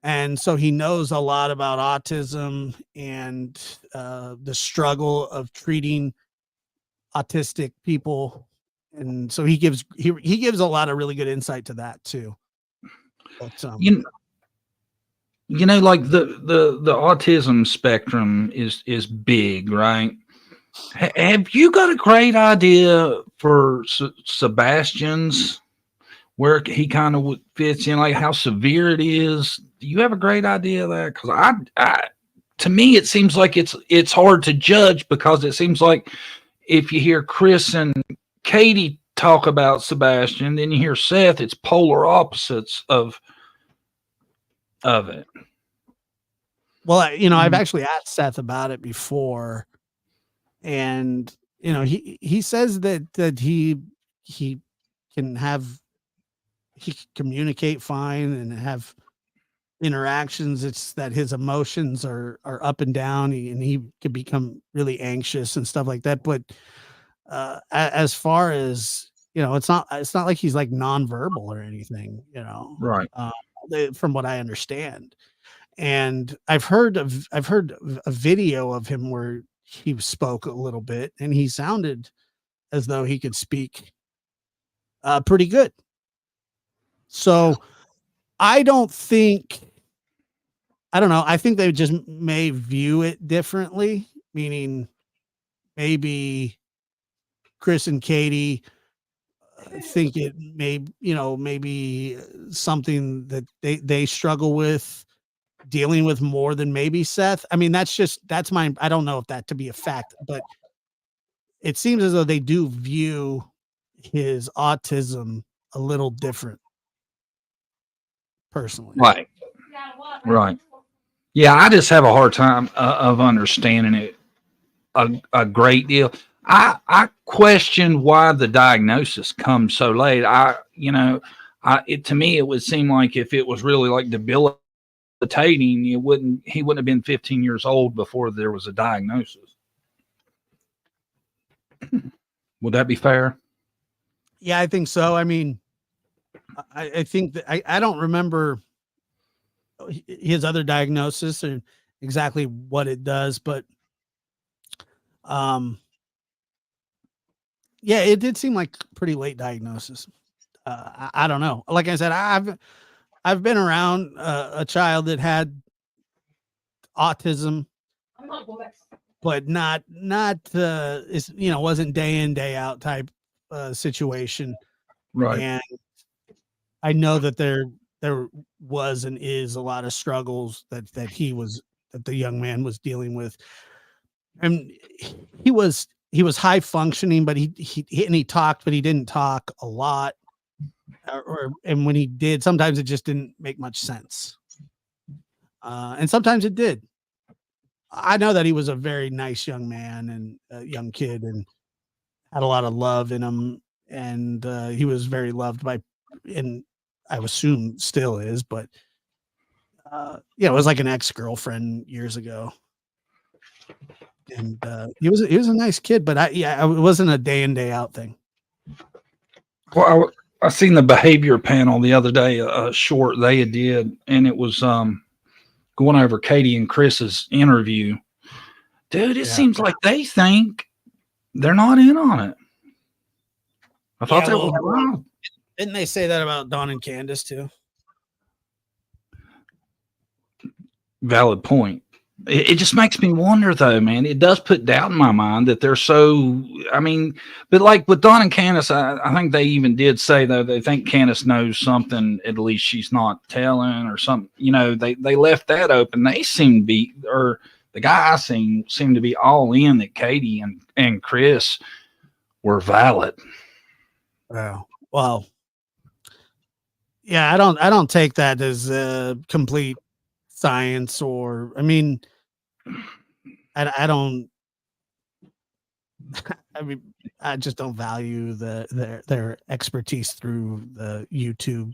And so he knows a lot about autism and the struggle of treating autistic people. And so he gives a lot of really good insight to that too. But, you know, like the autism spectrum is big, right? Have you got a great idea for Sebastian's, where he kind of fits in, like how severe it is? Do you have a great idea of that? Because I to me, it seems like it's hard to judge, because it seems like if you hear Chris and Katie talk about Sebastian, then you hear Seth, it's polar opposites of it. Well, I've actually asked Seth about it before, and he says that he can communicate fine and have interactions. It's that his emotions are up and down, and he could become really anxious and stuff like that. But as far as it's not like he's like nonverbal or anything, right? From what I understand. And I've heard a video of him where he spoke a little bit, and he sounded as though he could speak pretty good. So I don't know. I think they just may view it differently, meaning maybe Chris and Katie think it maybe something that they struggle with dealing with more than maybe Seth. I mean, that's my, I don't know if that to be a fact, but it seems as though they do view his autism a little different personally. Right. Yeah. I just have a hard time of understanding it a great deal. I question why the diagnosis comes so late. To me, it would seem like if it was really like debilitating, he wouldn't have been 15 years old before there was a diagnosis. Would that be fair? Yeah, I think so. I mean, I think that I don't remember his other diagnosis or exactly what it does, but yeah, it did seem like pretty late diagnosis. I don't know. Like I said, I've been around a child that had autism, but not wasn't day in, day out type situation. Right. And I know that there was and is a lot of struggles that the young man was dealing with. And he was high functioning, but he talked, but he didn't talk a lot. And when he did, sometimes it just didn't make much sense. And sometimes it did. I know that he was a very nice young man and a young kid and had a lot of love in him. And he was very loved and I assume still is, but it was like an ex-girlfriend years ago. And he was a nice kid, but it wasn't a day in, day out thing. Well, I seen the behavior panel the other day, a short they did, and it was going over Katie and Chris's interview. Dude, it seems like they think they're not in on it. I thought that was wild. Didn't they say that about Dawn and Candace too? Valid point. It just makes me wonder, though, man. It does put doubt in my mind that they're so. I mean, but like with Dawn and Candace, I think they even did say though they think Candace knows something. At least she's not telling or something. They left that open. They seem to be, or the guy I seen seemed to be all in that Katie and Chris were valid. Wow. Well, yeah, I don't take that as complete science, or I mean, I don't. I mean, I just don't value their expertise through the YouTube.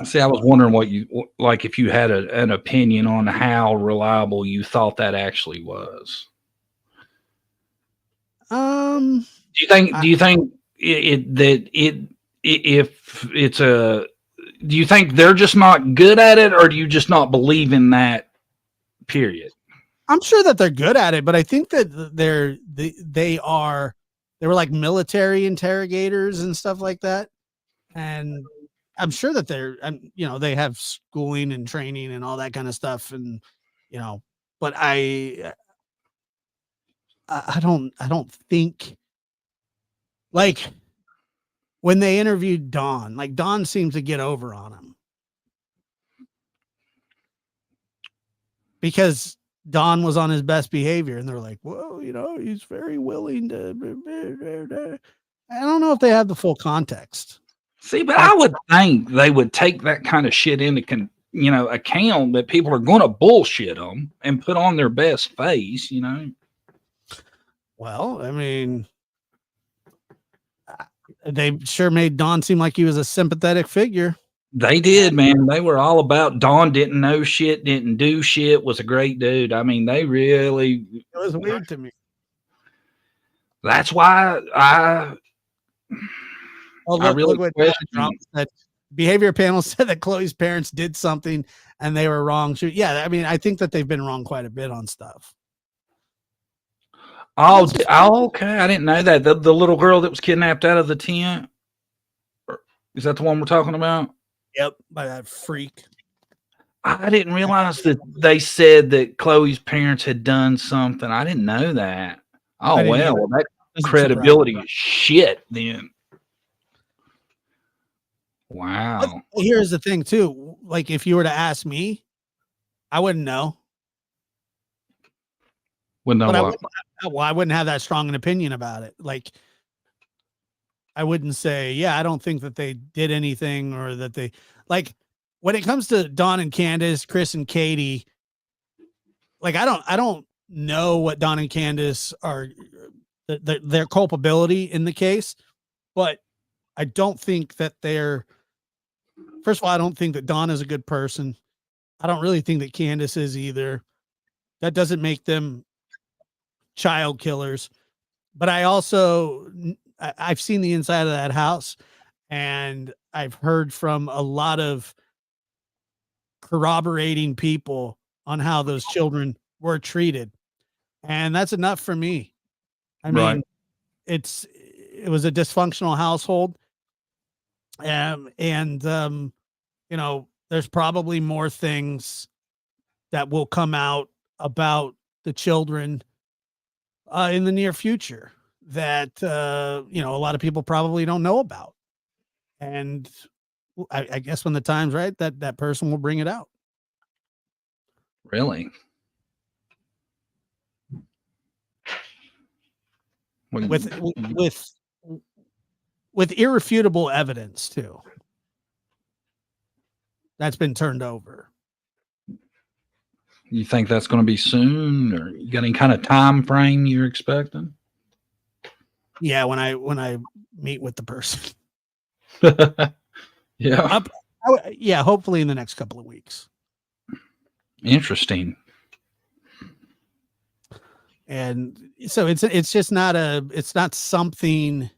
See, I was wondering what you like if you had an opinion on how reliable you thought that actually was. Do you think if it's a do you think they're just not good at it, or do you just not believe in that? Period. I'm sure that they're good at it, but I think that they were like military interrogators and stuff like that, and I'm sure that they have schooling and training and all that kind of stuff, and but I don't think, like, when they interviewed Don, like, Don seems to get over on him because Don was on his best behavior, and they're like, well, he's very willing to. I don't know if they have the full context. See, but I would think they would take that kind of shit into account, that people are going to bullshit them and put on their best face, Well, I mean, they sure made Don seem like he was a sympathetic figure. They did, man. They were all about Don didn't know shit, didn't do shit, was a great dude. I mean, they really... It was weird to me. That's why I really question. That behavior panel said that Chloe's parents did something and they were wrong. Yeah, I mean, I think that they've been wrong quite a bit on stuff. Oh, okay. I didn't know that. The little girl that was kidnapped out of the tent. Is that the one we're talking about? Yep, by that freak. I didn't realize that they said that Chloe's parents had done something. I didn't know that. Oh, well, that credibility is shit then. Wow. But here's the thing, too. Like, if you were to ask me, I wouldn't know. Wouldn't know what? I wouldn't have that strong an opinion about it. Like, I wouldn't say, yeah, I don't think that they did anything, or that they, like, when it comes to Don and Candace, Chris and Katie, like, I don't know what Don and Candace are, their culpability in the case, but I don't think that first of all, I don't think that Don is a good person. I don't really think that Candace is either. That doesn't make them child killers. But I've seen the inside of that house, and I've heard from a lot of corroborating people on how those children were treated. And that's enough for me. I mean, it was a dysfunctional household. There's probably more things that will come out about the children in the near future that a lot of people probably don't know about. And I guess when the time's right, that person will bring it out. Really? With irrefutable evidence too. That's been turned over. You think that's going to be soon, or you got any kind of time frame you're expecting? Yeah, when I meet with the person. Yeah. Yeah, hopefully in the next couple of weeks. Interesting. And so it's just not something,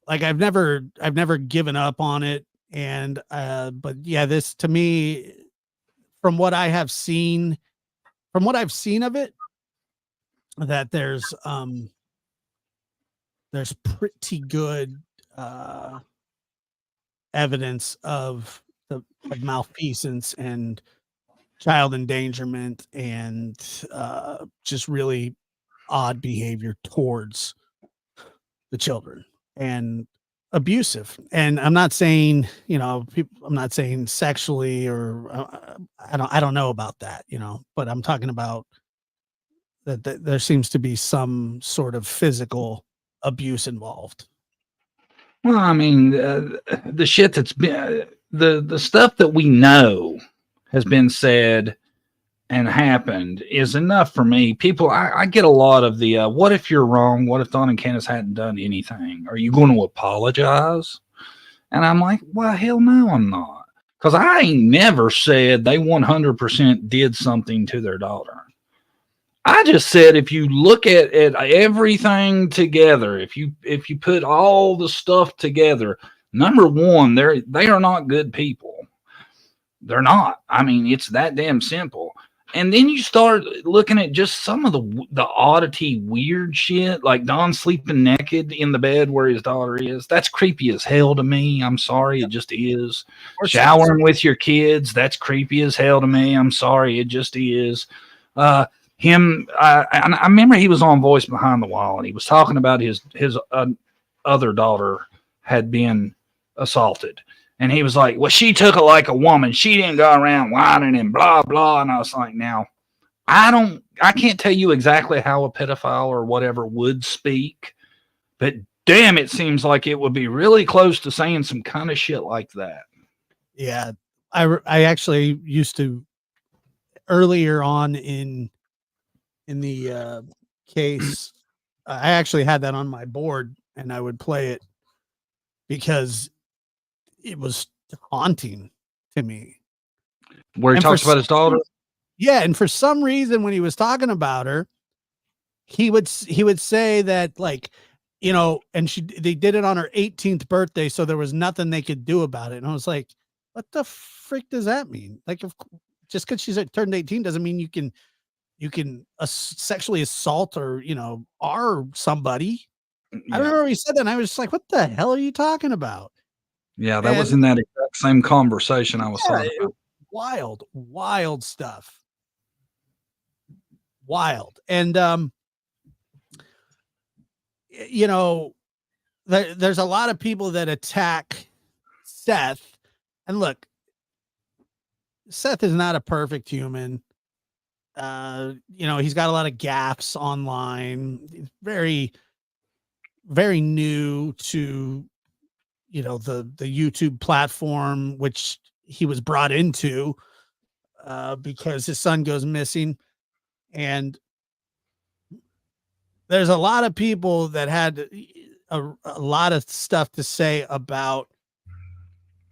like, I've never given up on it. And but yeah, this, to me, from what I've seen of it, that there's pretty good evidence of malfeasance and child endangerment and just really odd behavior towards the children and abusive. And I'm not saying, I'm not saying sexually, or I don't know about that, but I'm talking about that there seems to be some sort of physical abuse involved. Well, I mean, the shit that's been, the stuff that we know has been said and happened is enough for me. People, I get a lot of the, what if you're wrong? What if Don and Candace hadn't done anything? Are you going to apologize? And I'm like, well, hell no, I'm not. Because I ain't never said they 100% did something to their daughter. I just said, if you look at everything together, if you put all the stuff together, Number one, they are not good people. They're not. I mean, it's that damn simple. And then you start looking at just some of the oddity, weird shit, like Don sleeping naked in the bed where his daughter is. That's creepy as hell to me. I'm sorry, it just is. Showering with your kids, that's creepy as hell to me. I'm sorry, it just is. I remember he was on Voice Behind the Wall, and he was talking about his other daughter had been assaulted. And he was like, well, she took it like a woman. She didn't go around whining and blah, blah. And I was like, now, I can't tell you exactly how a pedophile or whatever would speak, but damn, it seems like it would be really close to saying some kind of shit like that. Yeah. I actually used to, earlier on in the case, I actually had that on my board, and I would play it because it was haunting to me. Where he talks about his daughter? Yeah, and for some reason, when he was talking about her, he would say that, like, you know, and they did it on her 18th birthday, so there was nothing they could do about it. And I was like, what the frick does that mean? Like, just because she's turned 18 doesn't mean you can sexually assault or, you know, are somebody. Yeah. I remember he said that, and I was just like, what the hell are you talking about? Yeah, that was in that exact same conversation I was talking about. Wild stuff. Wild. And, you know, there's a lot of people that attack Seth. And look, Seth is not a perfect human. You know, he's got a lot of gaffes online. He's very, very new to, you know, the YouTube platform, which he was brought into because his son goes missing. And there's a lot of people that had a lot of stuff to say about,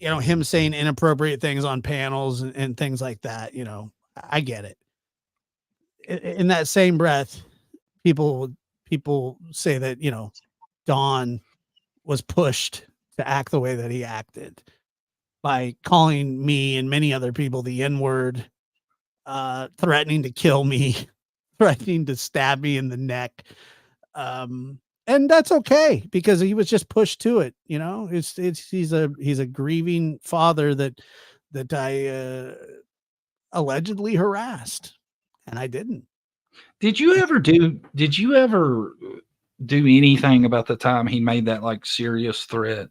you know, him saying inappropriate things on panels and things like that. You know, I get it. In that same breath, people say that, you know, Don was pushed to act the way that he acted by calling me and many other people the N-word, threatening to kill me, threatening to stab me in the neck. And that's okay because he was just pushed to it. You know, he's a grieving father that I allegedly harassed, and I didn't. Did you ever do anything about the time he made that like serious threat?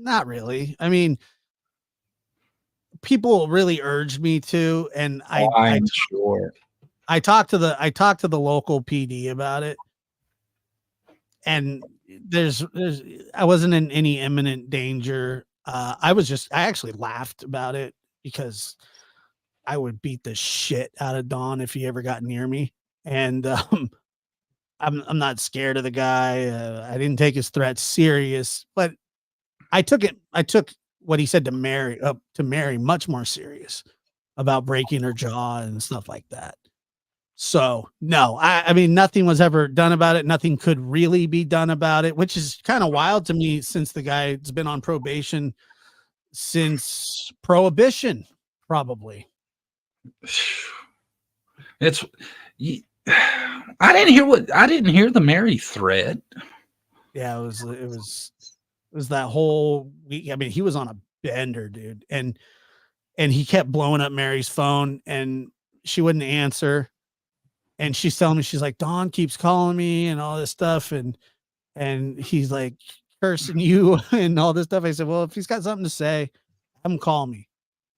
Not really. I mean, people really urged me to, and I'm sure. I talked to the local PD about it, and I wasn't in any imminent danger. I actually laughed about it because I would beat the shit out of Don if he ever got near me. And I'm not scared of the guy. I didn't take his threat serious, but I took what he said to Mary much more serious about breaking her jaw and stuff like that. So no, I mean, nothing was ever done about it. Nothing could really be done about it, which is kind of wild to me since the guy's been on probation since Prohibition, probably. I didn't hear the Mary thread. Yeah, it was that whole week. I mean, he was on a bender, dude. And he kept blowing up Mary's phone and she wouldn't answer. And she's telling me, she's like, Don keeps calling me and all this stuff. And he's like cursing you and all this stuff. I said, well, if he's got something to say, have him call me.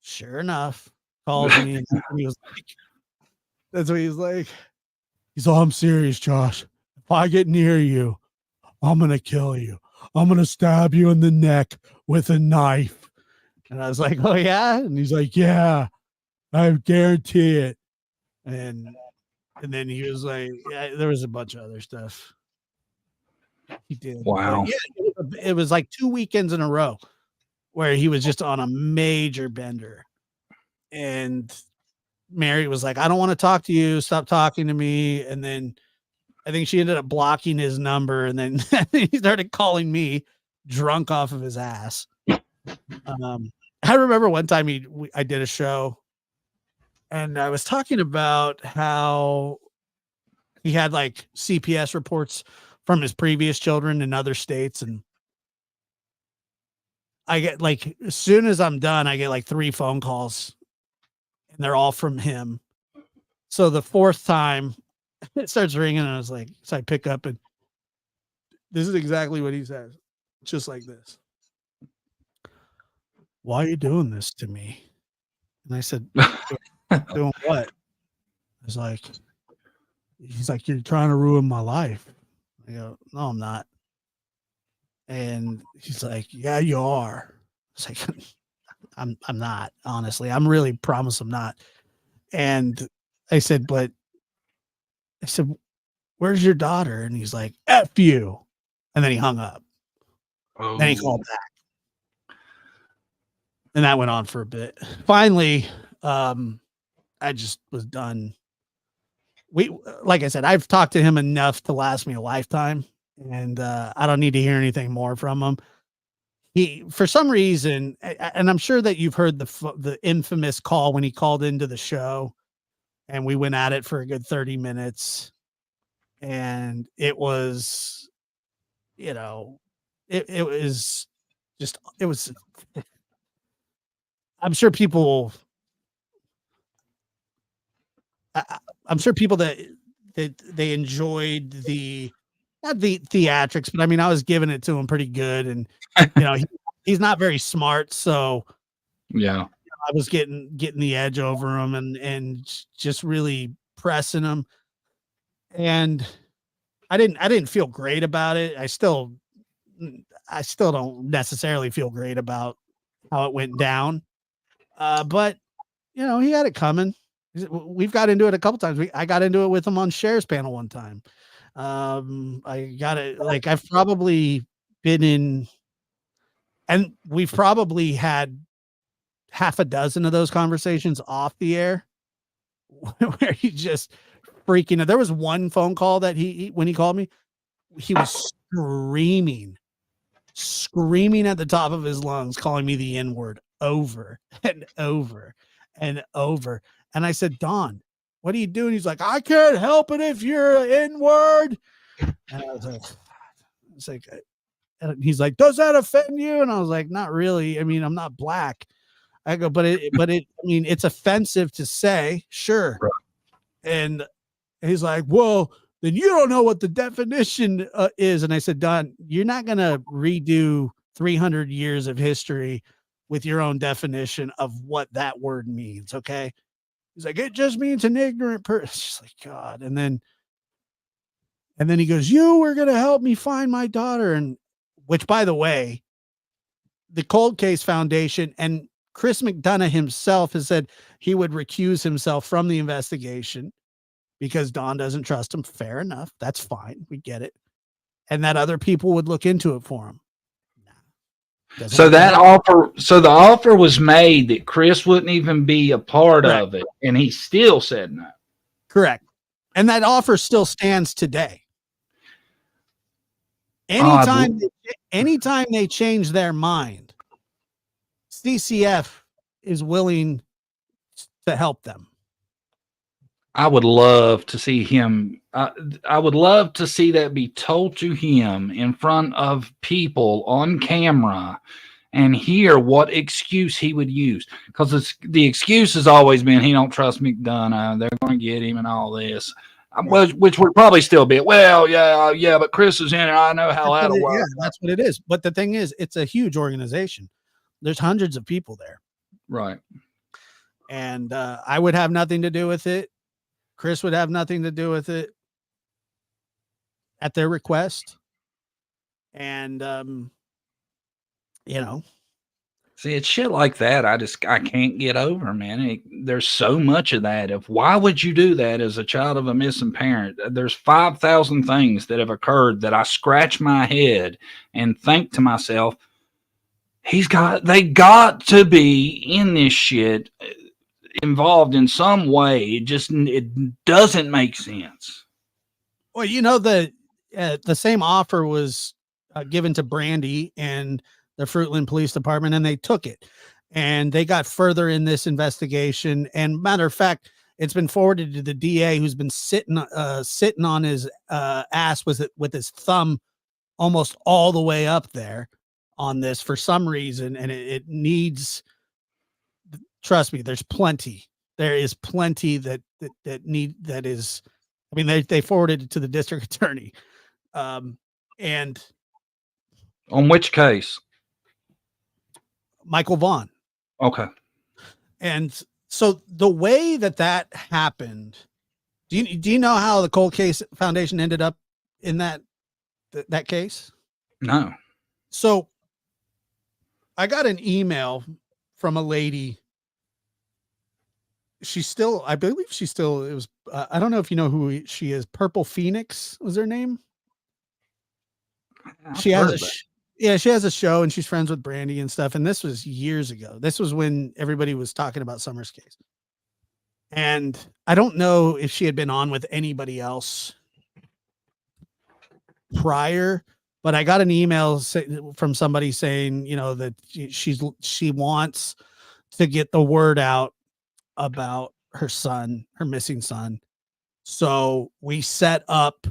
Sure enough, calls me. And he was like, that's what he's like. He's all, I'm serious, Josh. If I get near you, I'm going to kill you. I'm going to stab you in the neck with a knife. And I was like, oh, yeah? And he's like, yeah, I guarantee it. And then he was like, yeah, there was a bunch of other stuff he did. Wow. Yeah, it was like 2 weekends in a row where he was just on a major bender. And Mary was like, I don't want to talk to you. Stop talking to me. And then I think she ended up blocking his number, and then he started calling me drunk off of his ass. I remember one time I did a show, and I was talking about how he had like CPS reports from his previous children in other states, and I get like, as soon as I'm done, I get like 3 phone calls, and they're all from him. So the 4th time it starts ringing, and I was like, so I pick up, and this is exactly what he says, just like this. Why are you doing this to me? And I said, doing what? I was like, he's like, you're trying to ruin my life. I go, no, I'm not. And he's like, yeah, you are. It's like, I'm not, honestly. I'm really promise I'm not. And I said, where's your daughter? And he's like, F you. And then he hung up. Oh. Then he called back. And that went on for a bit. Finally, I just was done. Like I said, I've talked to him enough to last me a lifetime, and I don't need to hear anything more from him. He, for some reason, and I'm sure that you've heard the infamous call when he called into the show, and we went at it for a good 30 minutes, and it was, it was just, it was. I'm sure people that they enjoyed not the theatrics, but I mean, I was giving it to him pretty good, and he's not very smart, so yeah, I was getting the edge over him and just really pressing him, and I didn't feel great about it. I still don't necessarily feel great about how it went down, but he had it coming. We've got into it a couple times. I got into it with him on Cher's panel one time. I got it. Like, I've probably been in, and we've probably had half a dozen of those conversations off the air where he just freaking. There was one phone call that when he called me, he was screaming at the top of his lungs, calling me the N-word over and over and over. And I said, Don, what are you doing? He's like, I can't help it if you're an N-word. And I was like, and he's like, does that offend you? And I was like, not really. I mean, I'm not black. I go, but I mean, it's offensive to say, sure. Right. And he's like, well, then you don't know what the definition is. And I said, Don, you're not going to redo 300 years of history with your own definition of what that word means. Okay. He's like, it just means an ignorant person. It's just like, God. And then he goes, you were going to help me find my daughter. And which, by the way, the Cold Case Foundation and Chris McDonough himself has said he would recuse himself from the investigation because Don doesn't trust him. Fair enough. That's fine. We get it. And that other people would look into it for him. So the offer was made that Chris wouldn't even be a part of it, and he still said no. Correct. And that offer still stands today. Anytime they change their mind, CCF is willing to help them. I would love to see him. I would love to see that be told to him in front of people on camera and hear what excuse he would use. Because the excuse has always been he don't trust McDonough. They're going to get him and all this. Which would probably still be, well, yeah, but Chris is in it. I know how that'll work. Yeah, that's what it is. But the thing is, it's a huge organization. There's hundreds of people there. Right. And I would have nothing to do with it. Chris would have nothing to do with it at their request. And, See, it's shit like that. I can't get over, man. There's so much of that. Why would you do that as a child of a missing parent? There's 5,000 things that have occurred that I scratch my head and think to myself, they got to be in this shit, involved in some way. It doesn't make sense. Well, the same offer was given to Brandy and the Fruitland Police Department, and they took it. And they got further in this investigation. And matter of fact, it's been forwarded to the DA, who's been sitting on his ass with his thumb almost all the way up there on this for some reason. And it needs, trust me, there's plenty. There is plenty that is. I mean, they forwarded it to the district attorney. And on which case? Michael Vaughn. Okay. And so the way that happened, do you know how the Cold Case Foundation ended up in that case? No. So I got an email from a lady. I believe it was, I don't know if you know who she is. Purple Phoenix was her name. She has a show, and she's friends with Brandy and stuff. And this was years ago. This was when everybody was talking about Summer's case. And I don't know if she had been on with anybody else prior, but I got an email from somebody saying, that she wants to get the word out about her missing son. So we set up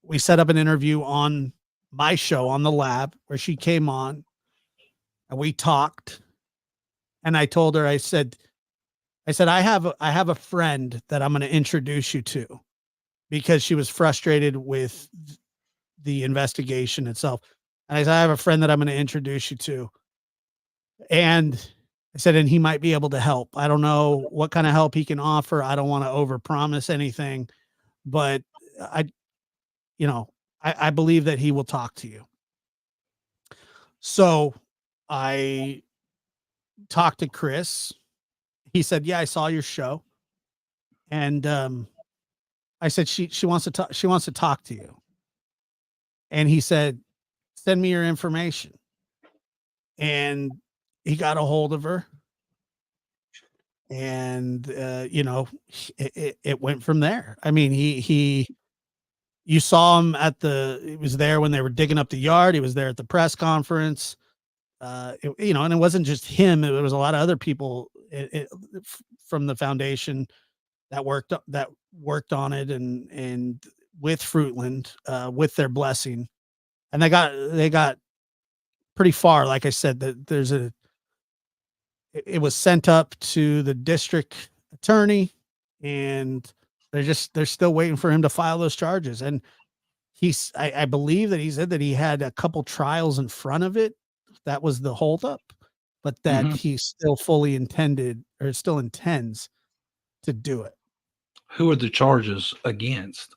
an interview on my show on the Lab, where she came on and we talked. And I told her, I said, I have a friend that I'm going to introduce you to, because she was frustrated with the investigation itself. And I said, I have a friend that I'm going to introduce you to. And I said, and he might be able to help. I don't know what kind of help he can offer. I don't want to overpromise anything, but I believe that he will talk to you. So I talked to Chris. He said, yeah, I saw your show. And I said, she wants to talk. She wants to talk to you. And he said, send me your information. And he got a hold of her. And, it went from there. I mean, you saw him he was there when they were digging up the yard. He was there at the press conference. And it wasn't just him. It was a lot of other people from the foundation that worked on it and with Fruitland, with their blessing. And they got pretty far. Like I said, that it was sent up to the district attorney, and they're still waiting for him to file those charges. And I believe that he said that he had a couple trials in front of it. That was the holdup, but that he still still intends to do it. Who are the charges against?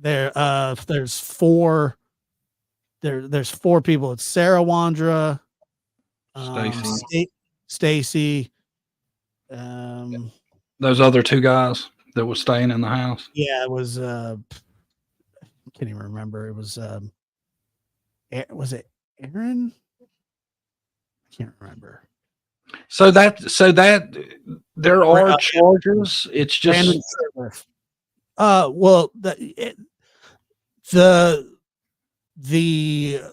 There's four people. It's Sarah Wandra, Stacy, those other two guys that were staying in the house. Yeah, it was I can't even remember. It was it Aaron? I can't remember. So that there are charges. It's just well, the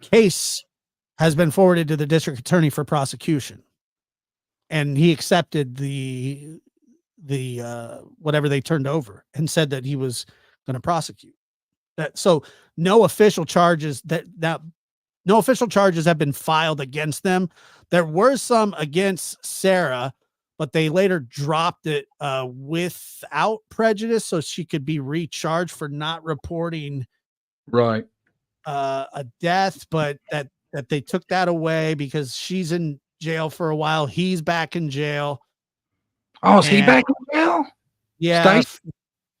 case has been forwarded to the district attorney for prosecution, and he accepted the whatever they turned over and said that he was going to prosecute that. So no official charges no official charges have been filed against them. There were some against Sarah, but they later dropped it without prejudice, so she could be recharged for not reporting a death, but that they took that away because she's in jail for a while. He's back in jail. Oh, is he back in jail? Yeah.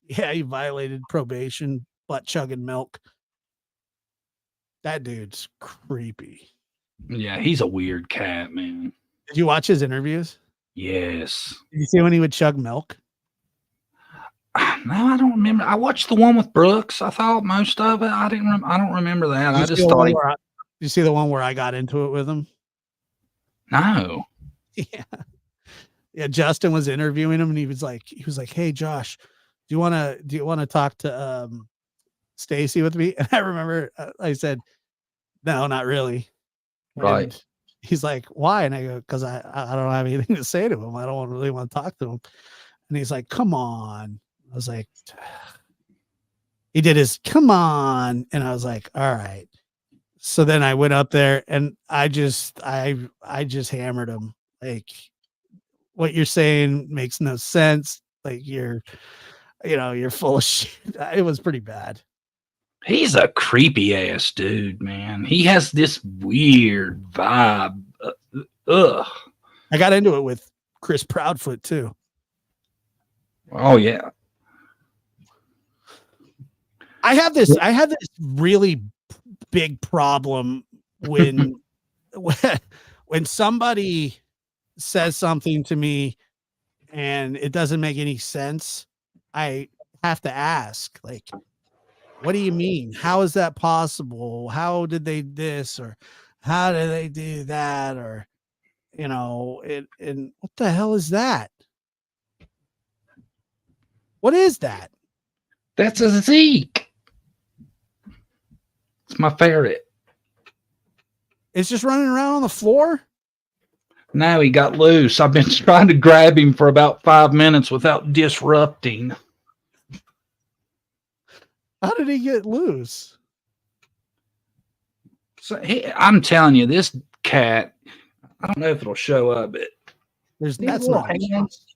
Yeah, he violated probation, butt chugging milk. That dude's creepy. Yeah, he's a weird cat, man. Did you watch his interviews? Yes. Did you see when he would chug milk? No, I don't remember. I watched the one with Brooks. I thought most of it. I don't remember that. I just thought. Did you see the one where I got into it with him? No. Yeah. Yeah. Justin was interviewing him, and he was like, "Hey, Josh, do you want to talk to Stacy with me? And I remember I said, no, not really. Right. And he's like, why? And I go, because I don't have anything to say to him. I don't really want to talk to him. And he's like, come on. I was like, he did his come on. And I was like, all right. So then I went up there and I just hammered him. Like, what you're saying makes no sense. Like, you're full of shit. It was pretty bad. He's a creepy ass dude, man. He has this weird vibe. Ugh. I got into it with Chris Proudfoot too. Oh yeah. I have this really big problem when when somebody says something to me and it doesn't make any sense. I have to ask, like, what do you mean? How is that possible? How did they this, or how did they do that? Or, and what the hell is that? What is that? That's a Zeke. It's my ferret. It's just running around on the floor? No, he got loose. I've been trying to grab him for about 5 minutes without disrupting. How did he get loose? So I'm telling you, this cat, I don't know if it'll show up, but that's not hands.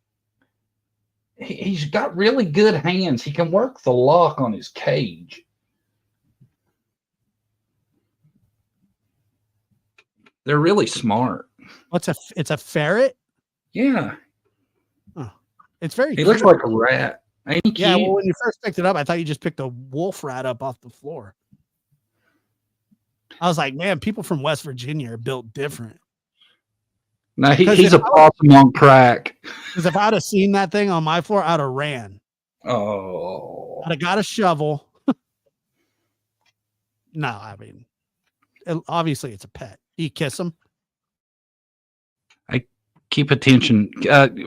He's got really good hands. He can work the lock on his cage. They're really smart. It's a ferret? Yeah. Oh, it's very He looks like a rat. Ain't he yeah, cute? well, when you first picked it up, I thought you just picked a wolf rat up off the floor. I was like, man, people from West Virginia are built different. No, he's a possum on crack. Because if I'd have seen that thing on my floor, I'd have ran. Oh. I'd have got a shovel. No, I mean, obviously it's a pet. You kiss him? I keep attention.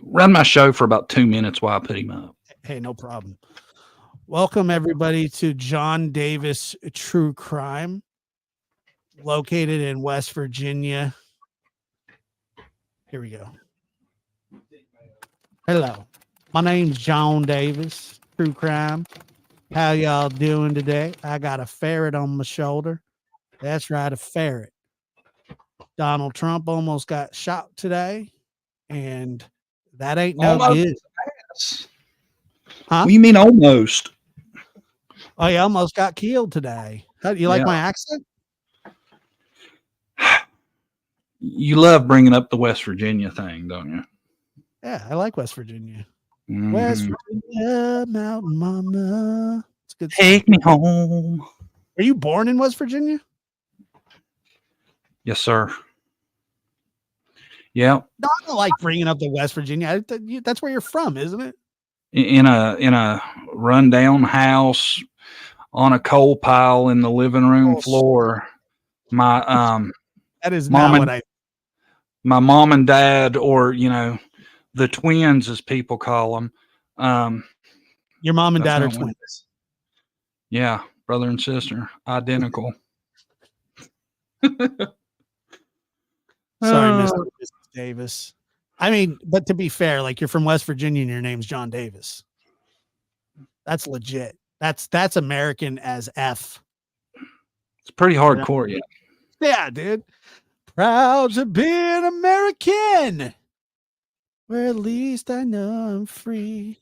Run my show for about 2 minutes while I put him up. Hey, no problem. Welcome, everybody, to John Davis True Crime, located in West Virginia. Here we go. Hello. My name's John Davis, True Crime. How y'all doing today? I got a ferret on my shoulder. That's right, a ferret. Donald Trump almost got shot today, and that ain't no good. Huh? What do you mean almost? Oh, he almost got killed today. How do you like Yeah. my accent? You love bringing up the West Virginia thing, don't you? Yeah, I like West Virginia. Mm-hmm. West Virginia, Mountain Mama. It's good. Take me home. Are you born in West Virginia? Yes, sir. Yeah. No, I don't like bringing up the West Virginia. That's where you're from, isn't it? In a rundown house on a coal pile in the living room floor. My that is not what I. My mom and dad, or the twins, as people call them. Your mom and dad are twins. Yeah, brother and sister, identical. Sorry, Mr. Davis. I mean, but to be fair, like, you're from West Virginia and your name's John Davis. That's legit. That's American as F. It's pretty hardcore, yeah. Yeah, dude. Proud to be an American. Where at least I know I'm free.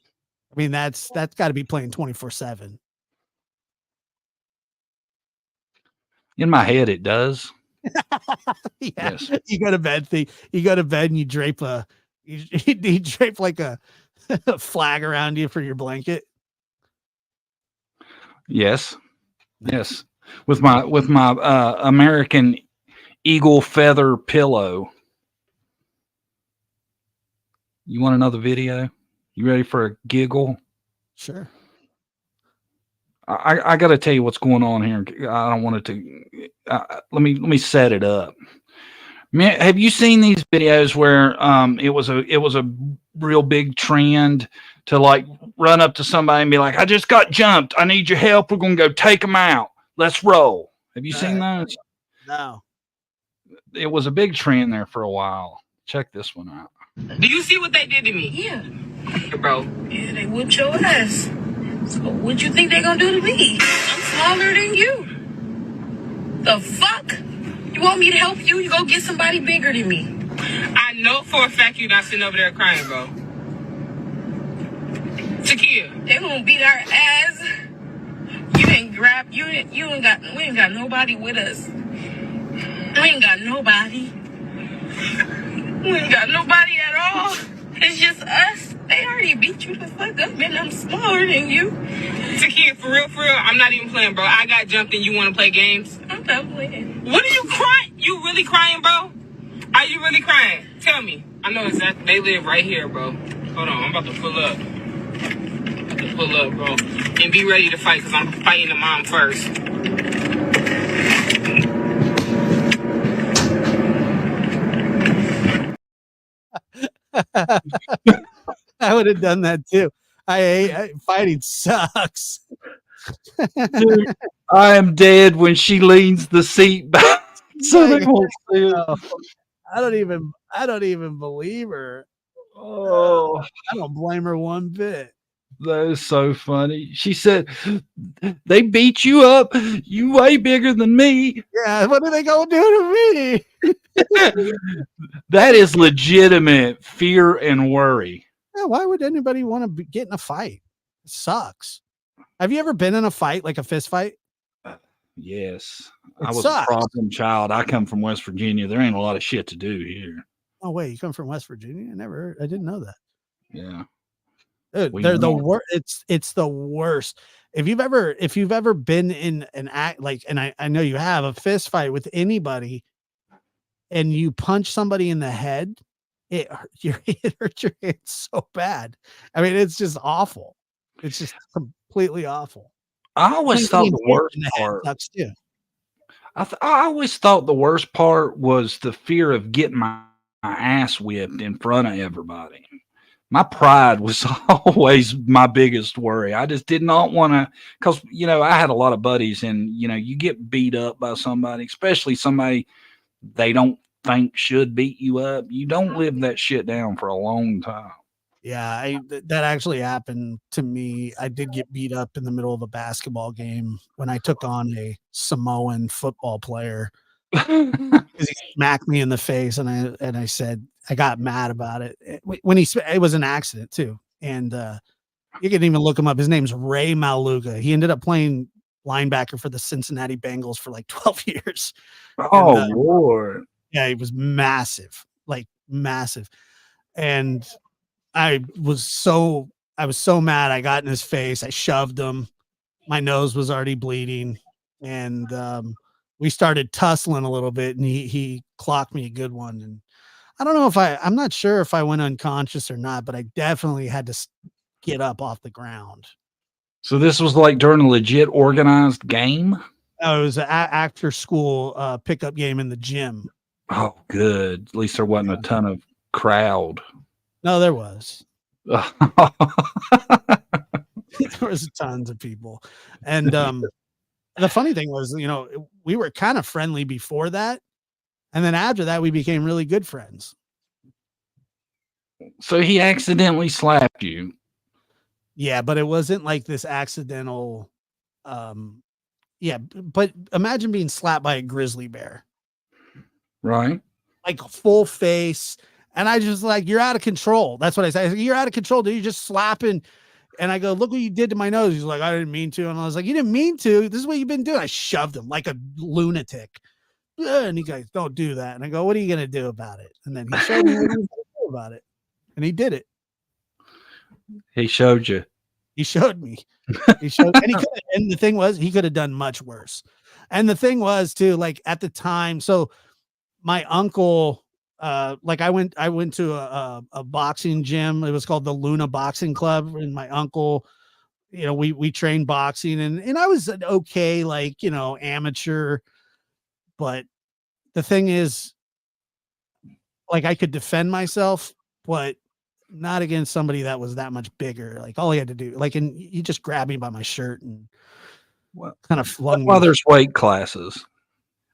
I mean, that's got to be playing 24/7. In my head, it does. Yeah. Yes. You go to bed. You go to bed and you drape you drape like a flag around you for your blanket. Yes. Yes. With my American eagle feather pillow. You want another video? You ready for a giggle? Sure. I got to tell you what's going on here. I don't want it to. Let me set it up. Man, have you seen these videos where it was a real big trend to like run up to somebody and be like, I just got jumped. I need your help. We're going to go take them out. Let's roll. Have you seen those? No. It was a big trend there for a while. Check this one out. Do you see what they did to me? Yeah. Bro. Yeah, they whooped your ass. So what you think they're gonna do to me? I'm smaller than you. The fuck? You want me to help you? You go get somebody bigger than me. I know for a fact you're not sitting over there crying, bro. Takia, they gonna beat our ass. You ain't we ain't got nobody with us. We ain't got nobody. We ain't got nobody at all. It's just us. They already beat you the fuck up, man. I'm smaller than you. Takia, for real, I'm not even playing, bro. I got jumped and you want to play games? I'm not playing. What are you crying? You really crying, bro? Are you really crying? Tell me. I know exactly. They live right here, bro. Hold on. I'm about to pull up. Bro. And be ready to fight, because I'm fighting the mom first. I would have done that too. Fighting sucks. Dude, I am dead when she leans the seat back so they won't see it. I don't even believe her. Oh, I don't blame her one bit. That is so funny. She said, they beat you up. You way bigger than me. Yeah, what are they going to do to me? That is legitimate fear and worry. Yeah, why would anybody want to get in a fight? It sucks. Have you ever been in a fight, like a fist fight? Yes. I was a problem child. I come from West Virginia. There ain't a lot of shit to do here. Oh, wait, you come from West Virginia? I didn't know that. Yeah. Dude, they're the worst. It's the worst. If you've ever been in an act like, and I know you have, a fist fight with anybody, and you punch somebody in the head, it hurts your head so bad. I mean, it's just awful. It's just completely awful. I always thought the worst part sucks too. I always thought the worst part was the fear of getting my ass whipped in front of everybody. My pride was always my biggest worry. I just did not want to, because, I had a lot of buddies, and, you get beat up by somebody, especially somebody they don't think should beat you up. You don't live that shit down for a long time. Yeah, that actually happened to me. I did get beat up in the middle of a basketball game when I took on a Samoan football player. Because he smacked me in the face, and I said I got mad about it. When it was an accident too, and you can even look him up. His name's Ray Maluga. He ended up playing linebacker for the Cincinnati Bengals for like 12 years. Oh, and, Lord! Yeah, he was massive, like massive, and I was so mad. I got in his face. I shoved him. My nose was already bleeding, and we started tussling a little bit, and he clocked me a good one. And I don't know I'm not sure if I went unconscious or not, but I definitely had to get up off the ground. So this was like during a legit organized game? No, it was an after school pickup game in the gym. Oh, good. At least there wasn't a ton of crowd. No, there was. There was tons of people. And the funny thing was, we were kind of friendly before that. And then after that, we became really good friends. So he accidentally slapped you. Yeah, but it wasn't like this accidental. Yeah, but imagine being slapped by a grizzly bear. Right. Like full face. And I just like, you're out of control. That's what I said. You're out of control, dude. You're just slapping. And I go, look what you did to my nose. He's like, I didn't mean to. And I was like, you didn't mean to. This is what you've been doing. I shoved him like a lunatic. And he goes, don't do that. And I go, what are you going to do about it? And then he showed me what he was going to do about it. And he did it. He showed you. He showed me. He showed, and the thing was, he could have done much worse. And the thing was too, like at the time, so my uncle, like I went to a boxing gym. It was called the Luna Boxing Club, and my uncle, we trained boxing, and I was an okay, like, amateur. But the thing is, like I could defend myself, but not against somebody that was that much bigger. Like all he had to do, like, and he just grabbed me by my shirt and kind of flung me. Well, there's weight classes.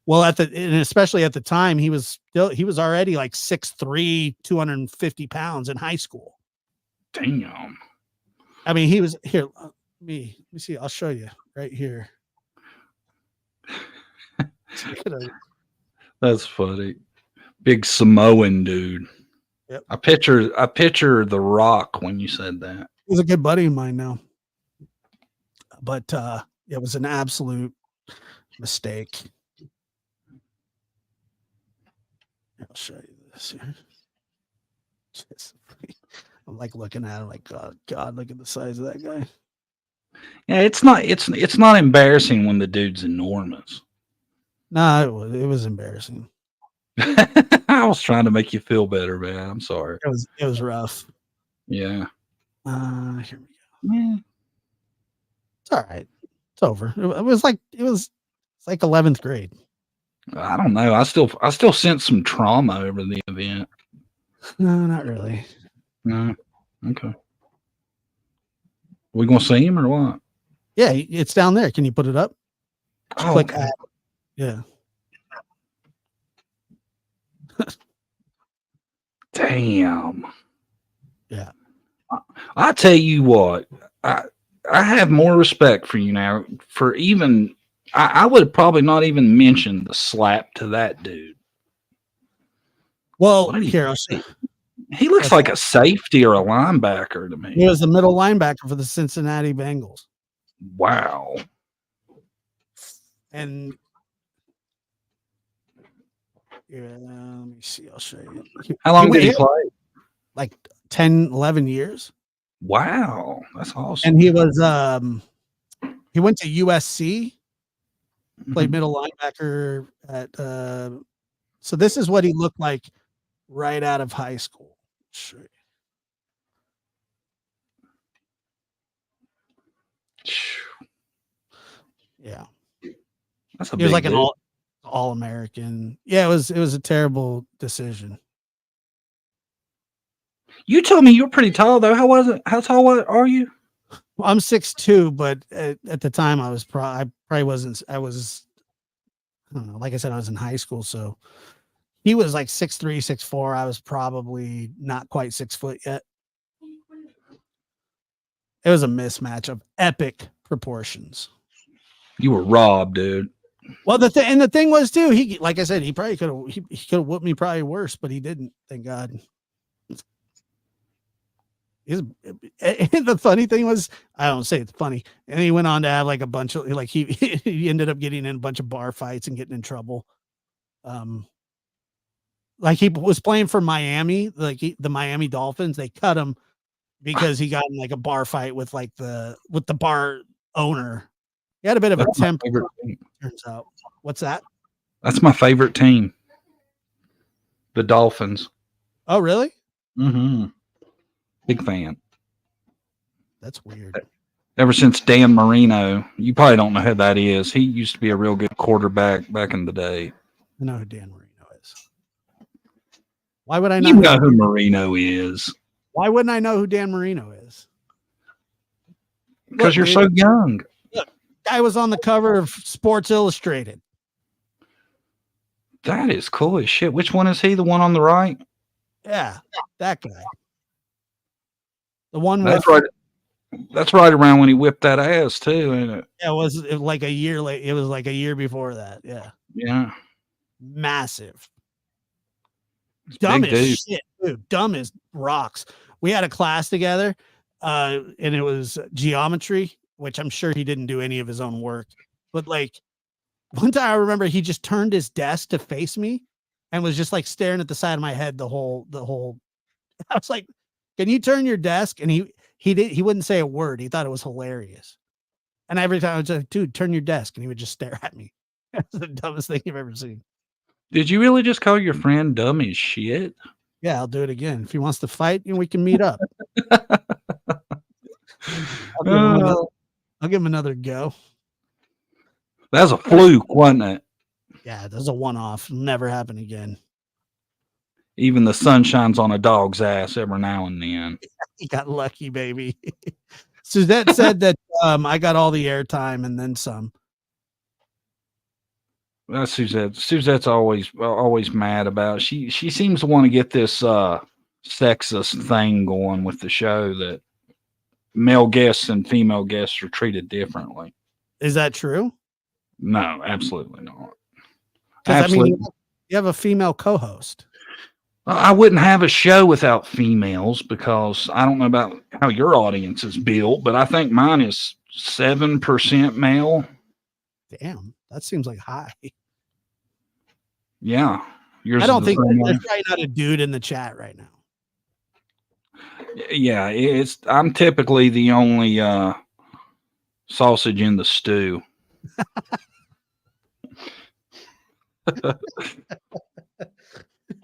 Well, and especially at the time, he was already like 6'3", 250 pounds in high school. Damn. I mean, he was here. Let me see. I'll show you right here. That's funny. Big Samoan dude. Yep. I picture The Rock when you said that. He's a good buddy of mine now. But it was an absolute mistake. I'll show you this here. I'm like looking at him like, God, look at the size of that guy. Yeah, it's not embarrassing when the dude's enormous. No, it was embarrassing. I was trying to make you feel better, man. I'm sorry. It was rough. Yeah. Here we go. Yeah. It's all right. It's over. It's like 11th grade. I don't know. I still sense some trauma over the event. No, not really. No. Okay. We gonna see him or what? Yeah, it's down there. Can you put it up? Just click okay. Yeah. Damn. Yeah. I tell you what, I have more respect for you now. For even, I would probably not even mention the slap to that dude. Well, here I'll see. He looks like a safety or a linebacker to me. He was the middle linebacker for the Cincinnati Bengals. Wow. And yeah, let me see. I'll show you. How long did he play? Like 10, 11 years. Wow, that's awesome. And he was he went to USC, played middle linebacker at so this is what he looked like right out of high school. Sure. Yeah. That's a he was like dude. an all-American. Yeah, it was a terrible decision. You told me you were pretty tall though. How was it? How tall are you? Well, I'm 6'2", but at the time I probably wasn't. I don't know. Like I said, I was in high school, so he was like 6'3", 6'4". I was probably not quite 6 foot yet. It was a mismatch of epic proportions. You were robbed, dude. Well, the thing was too. He, like I said, he probably could have whooped me probably worse, but he didn't. Thank God. The funny thing was, I don't say it's funny, and he went on to have like a bunch of like he ended up getting in a bunch of bar fights and getting in trouble. Like he was playing for Miami, like the Miami Dolphins. They cut him because he got in like a bar fight with the bar owner. He had a bit of a temper. Turns out, what's that? That's my favorite team, the Dolphins. Oh, really? Mm-hmm. Big fan. That's weird. Ever since Dan Marino, you probably don't know who that is. He used to be a real good quarterback back in the day. I know who Dan Marino is. Why would I not? You know who Marino is. Why wouldn't I know who Dan Marino is? Because you're so young. Look, guy was on the cover of Sports Illustrated. That is cool as shit. Which one is he? The one on the right? Yeah, that guy. The one that's right. That's right around when he whipped that ass too, ain't it? Yeah, it was like a year late. It was like a year before that. Yeah. Yeah. Massive. Dumb as shit, dude. Dumb as rocks. We had a class together, and it was geometry, which I'm sure he didn't do any of his own work. But like one time I remember he just turned his desk to face me and was just like staring at the side of my head the whole I was like, can you turn your desk? And he wouldn't say a word. He thought it was hilarious. And every time I was like, dude, turn your desk. And he would just stare at me. That's the dumbest thing you've ever seen. Did you really just call your friend dumb as shit? Yeah, I'll do it again. If he wants to fight, we can meet up. I'll give him another go. That's a fluke, wasn't it? Yeah, that's a one-off. Never happen again. Even the sun shines on a dog's ass every now and then. You got lucky, baby. Suzette said that I got all the airtime and then some. That's Suzette. Suzette's always mad about it. She seems to want to get this sexist thing going with the show that male guests and female guests are treated differently. Is that true? No, absolutely not. Absolutely. I mean, you have a female co-host. I wouldn't have a show without females because I don't know about how your audience is built, but I think mine is 7% male. Damn, that seems like high. Yeah. I don't think there's probably not a dude in the chat right now. Yeah, I'm typically the only sausage in the stew.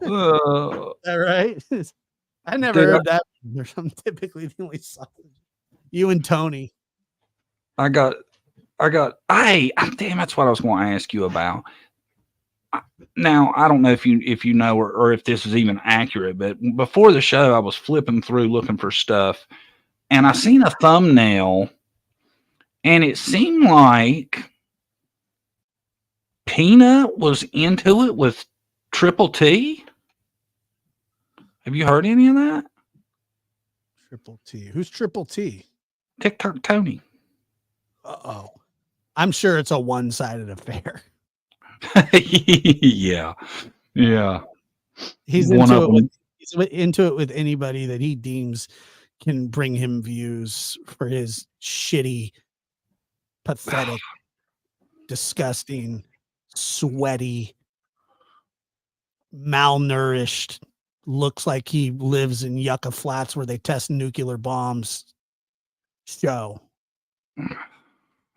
All right. I never heard that. I'm typically the only sausage. You and Tony. I got. Hey, damn, that's what I was going to ask you about. Now, I don't know if you know or if this is even accurate, but before the show, I was flipping through looking for stuff, and I seen a thumbnail, and it seemed like Peanut was into it with Triple T. Have you heard any of that? Triple T. Who's Triple T? TikTok Tony. Uh-oh. I'm sure it's a one-sided affair. Yeah. He's into it with anybody that he deems can bring him views for his shitty, pathetic, disgusting, sweaty, malnourished, looks like he lives in Yucca Flats where they test nuclear bombs show.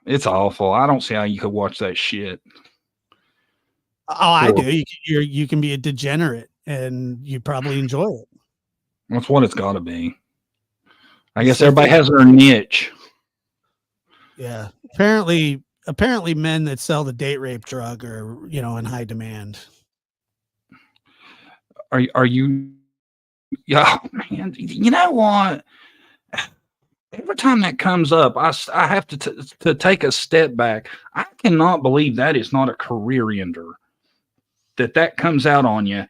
It's awful. I don't see how you could watch that shit. Oh, I do. You can be a degenerate and you probably enjoy it. That's what it's got to be. I guess everybody has their niche. Yeah. Apparently men that sell the date rape drug are, in high demand. Are you? Yeah, man. You know what? Every time that comes up, I have to take a step back. I cannot believe that is not a career ender. That comes out on you.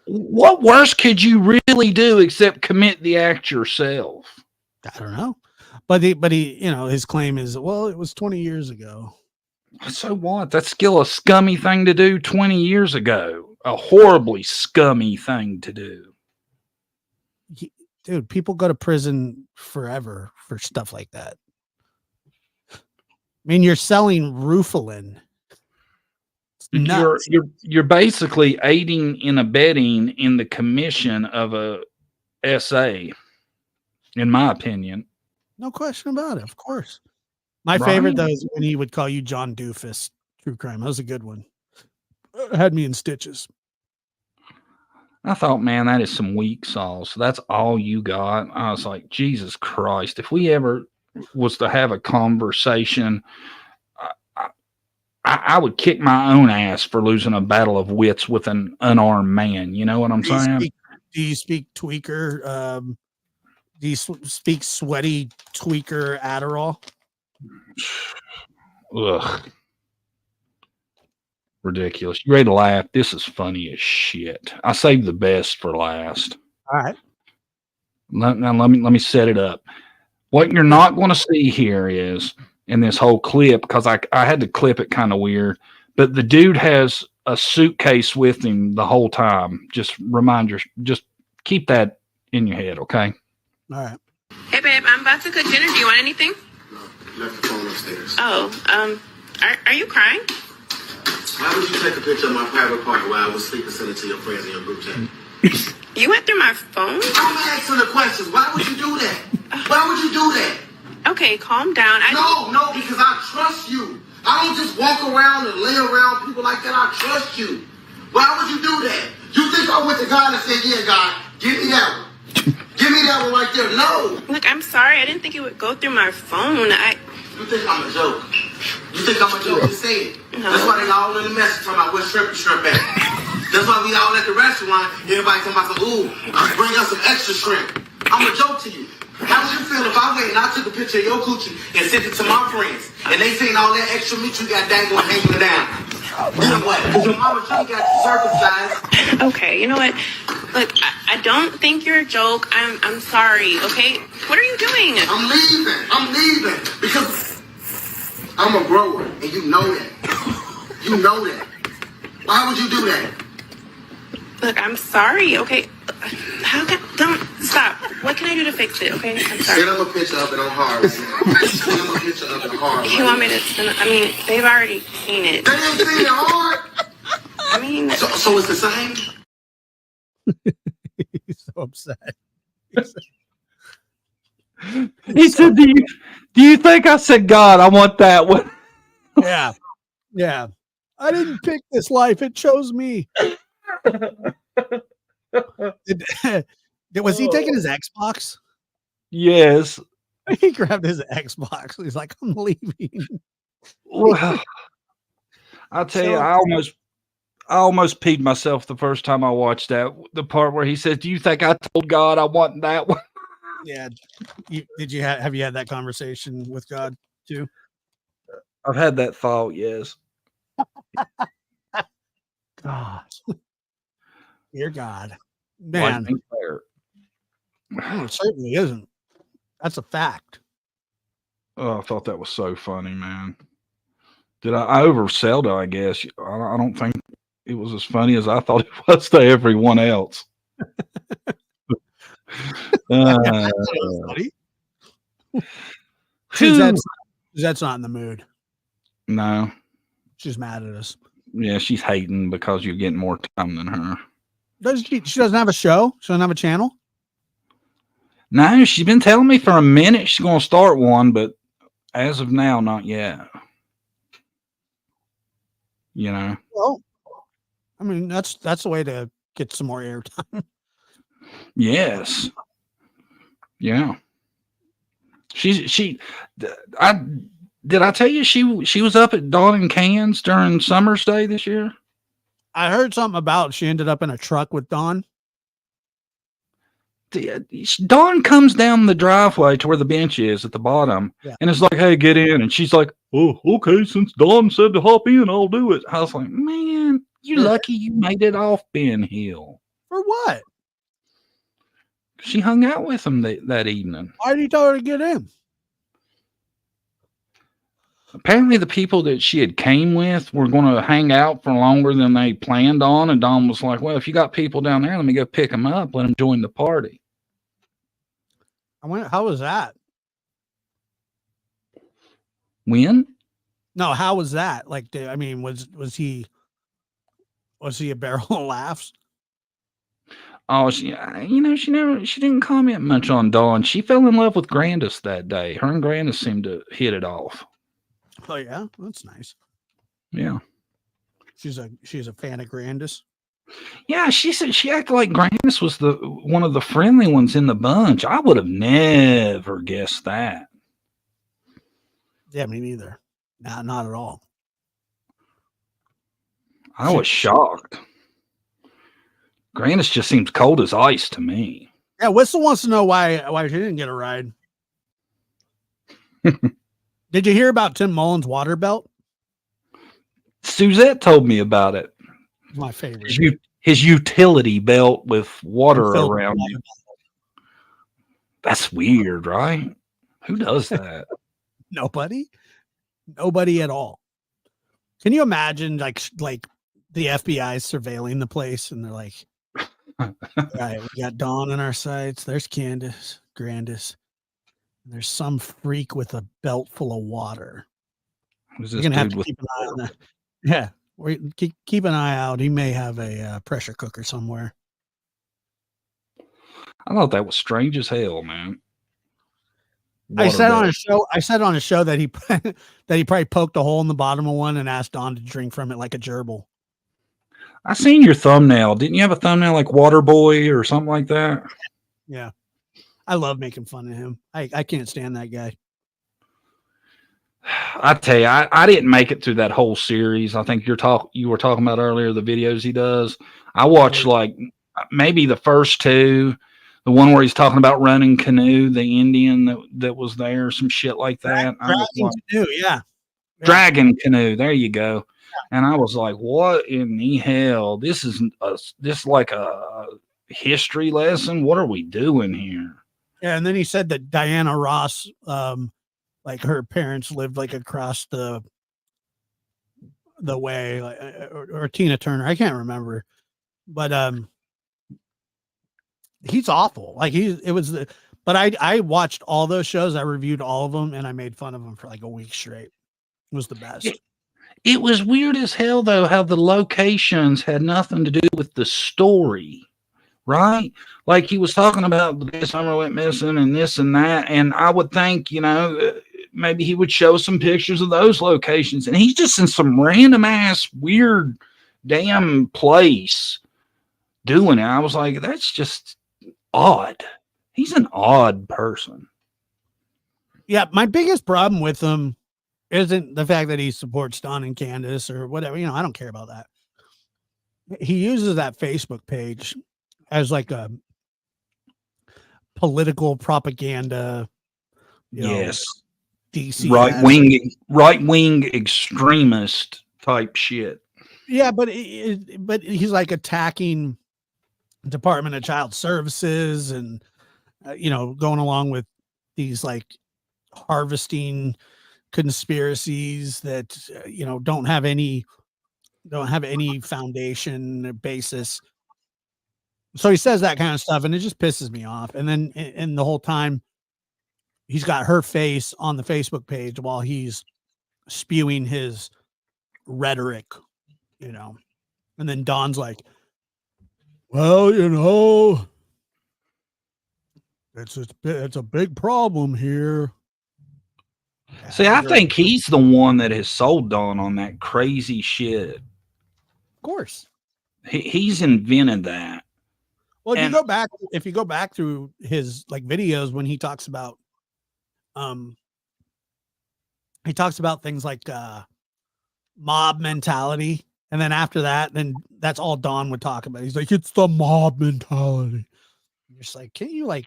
What worse could you really do except commit the act yourself? I don't know, but he his claim is, well, it was 20 years ago. So what? That's still a scummy thing to do 20 years ago. A horribly scummy thing to do. Dude, people go to prison forever for stuff like that. I mean, you're selling Rufalin. You're basically aiding and abetting in the commission of a SA, in my opinion. No question about it. Of course. My favorite though is when he would call you John Doofus. True crime. That was a good one. Had me in stitches. I thought, man, that is some weak sauce. That's all you got. I was like, Jesus Christ! If we ever was to have a conversation, I would kick my own ass for losing a battle of wits with an unarmed man. You know what I'm saying? Do you speak tweaker? Do you speak sweaty tweaker Adderall? Ugh. Ridiculous. You ready to laugh? This is funny as shit. I saved the best for last. All right. Now let me set it up. What you're not going to see here is in this whole clip, because I had to clip it kind of weird, but the dude has a suitcase with him the whole time. Just just keep that in your head, okay? All right. Hey babe, I'm about to cook dinner. Do you want anything? No, left the phone upstairs. Oh, are you crying? Why would you take a picture of my private part while I was sleeping, send it to your friends in your group chat? You went through my phone? I'm asking the questions. Why would you do that? Why would you do that? Okay, calm down. No, because I trust you. I don't just walk around and lay around people like that. I trust you. Why would you do that? You think I went to God and said, yeah, God, give me that one. Give me that one right there. No. Look, I'm sorry. I didn't think it would go through my phone. You think I'm a joke? You think I'm a joke? Just say it. No. That's why they all in the message talking about where shrimp at. That's why we all at the restaurant. Everybody talking about, ooh, bring us some extra shrimp. I'm a joke to you. How would you feel if I went and I took a picture of your coochie and sent it to my friends, and they seen all that extra meat you got dangling hanging down? Then what? Because your mama sure got you circumcised. Okay, you know what? Look, I don't think you're a joke. I'm sorry, okay? What are you doing? I'm leaving. Because I'm a grower, and you know that. You know that. Why would you do that? Look, I'm sorry, okay? Don't stop. What can I do to fix it, okay? I'm sorry. Send them a picture of it on hard right now. Send them a picture of it hard right You want me to send I mean, they've already seen it. They ain't seen it hard. I mean... So it's the same? He's so upset. He said, do you think I said, God, I want that one? Yeah. Yeah. I didn't pick this life. It chose me. Was he taking his Xbox? Yes. He grabbed his Xbox. He's like, I'm leaving. Well, I'll tell you, I almost peed myself the first time I watched that. The part where he says, do you think I told God I want that one? Yeah. Have you had that conversation with God too? I've had that thought, yes. God. Dear God. Man. It certainly isn't. That's a fact. Oh, I thought that was so funny, man. I overselled it, I guess. I don't think it was as funny as I thought it was to everyone else. That's not in the mood. No. She's mad at us. Yeah, she's hating because you're getting more time than her. She doesn't have a show? She doesn't have a channel? No, she's been telling me for a minute she's going to start one, but as of now, not yet. You know? Well, I mean, that's the way to get some more airtime. Yes. Yeah. Did I tell you she was up at Dawn and Cans during Summer's Day this year? I heard something about she ended up in a truck with Dawn. Dawn comes down the driveway to where the bench is at the bottom, and it's like, hey, get in. And she's like, oh, okay, since Dawn said to hop in, I'll do it. I was like, man, you lucky you made it off Ben Hill. For what? She hung out with him that evening. Why did you tell her to get in? Apparently the people that she had came with were going to hang out for longer than they planned on. And Dawn was like, well, if you got people down there, let me go pick them up. Let them join the party. I went, how was that? When? No, how was that? Like, I mean, was he a barrel of laughs? Oh, she didn't comment much on Dawn. She fell in love with Grandis that day. Her and Grandis seemed to hit it off. Oh yeah, that's nice. Yeah, she's a fan of Grandis. Yeah, she said she acted like Grandis was one of the friendly ones in the bunch. I would have never guessed that. Yeah, me neither. Not at all. I was shocked. Grandis just seems cold as ice to me. Yeah, Whistle wants to know why she didn't get a ride. Did you hear about Tim Mullen's water belt? Suzette told me about it. My favorite. His utility belt with water around it. That's weird, right? Who does that? Nobody at all. Can you imagine like the FBI is surveilling the place and they're like, all right, we got Dawn on our sights. There's Grandis. There's some freak with a belt full of water. Who's You're this gonna have dude to with keep an eye on that. Yeah, keep an eye out. He may have a pressure cooker somewhere. I thought that was strange as hell, man. I said on a show that he probably poked a hole in the bottom of one and asked Dawn to drink from it like a gerbil. I seen your thumbnail. Didn't you have a thumbnail like Waterboy or something like that? Yeah. I love making fun of him. I can't stand that guy. I tell you, I didn't make it through that whole series. I think you were talking about earlier the videos he does. I watched like maybe the first two, the one where he's talking about running canoe, the Indian that was there, some shit like that. Dragon canoe, yeah. Dragon canoe. There you go. And I was like, what in the hell? This is like a history lesson. What are we doing here? Yeah. And then he said that Diana Ross, like her parents lived like across the way, like, or Tina Turner. I can't remember, but he's awful. Like but I watched all those shows. I reviewed all of them and I made fun of them for like a week straight. It was the best. It was weird as hell though, how the locations had nothing to do with the story, right? Like he was talking about the day summer went missing and this and that. And I would think, maybe he would show some pictures of those locations, and he's just in some random ass weird damn place doing it. I was like, that's just odd. He's an odd person. Yeah, my biggest problem with him isn't the fact that he supports Don and Candace or whatever. I don't care about that. He uses that Facebook page as like a political propaganda. Yes. DC right wing extremist type shit. Yeah, but he's like attacking Department of Child Services and going along with these like harvesting conspiracies that don't have any foundation basis. So he says that kind of stuff, and it just pisses me off. And then and the whole time he's got her face on the Facebook page while he's spewing his rhetoric, and then Don's like, well, it's a big problem here. See, I think he's the one that has sold Don on that crazy shit. Of course. He's invented that. Well, if you go back through his like videos when he talks about things like mob mentality, and then after that, then that's all Don would talk about. He's like, it's the mob mentality. You're just like, can't you it's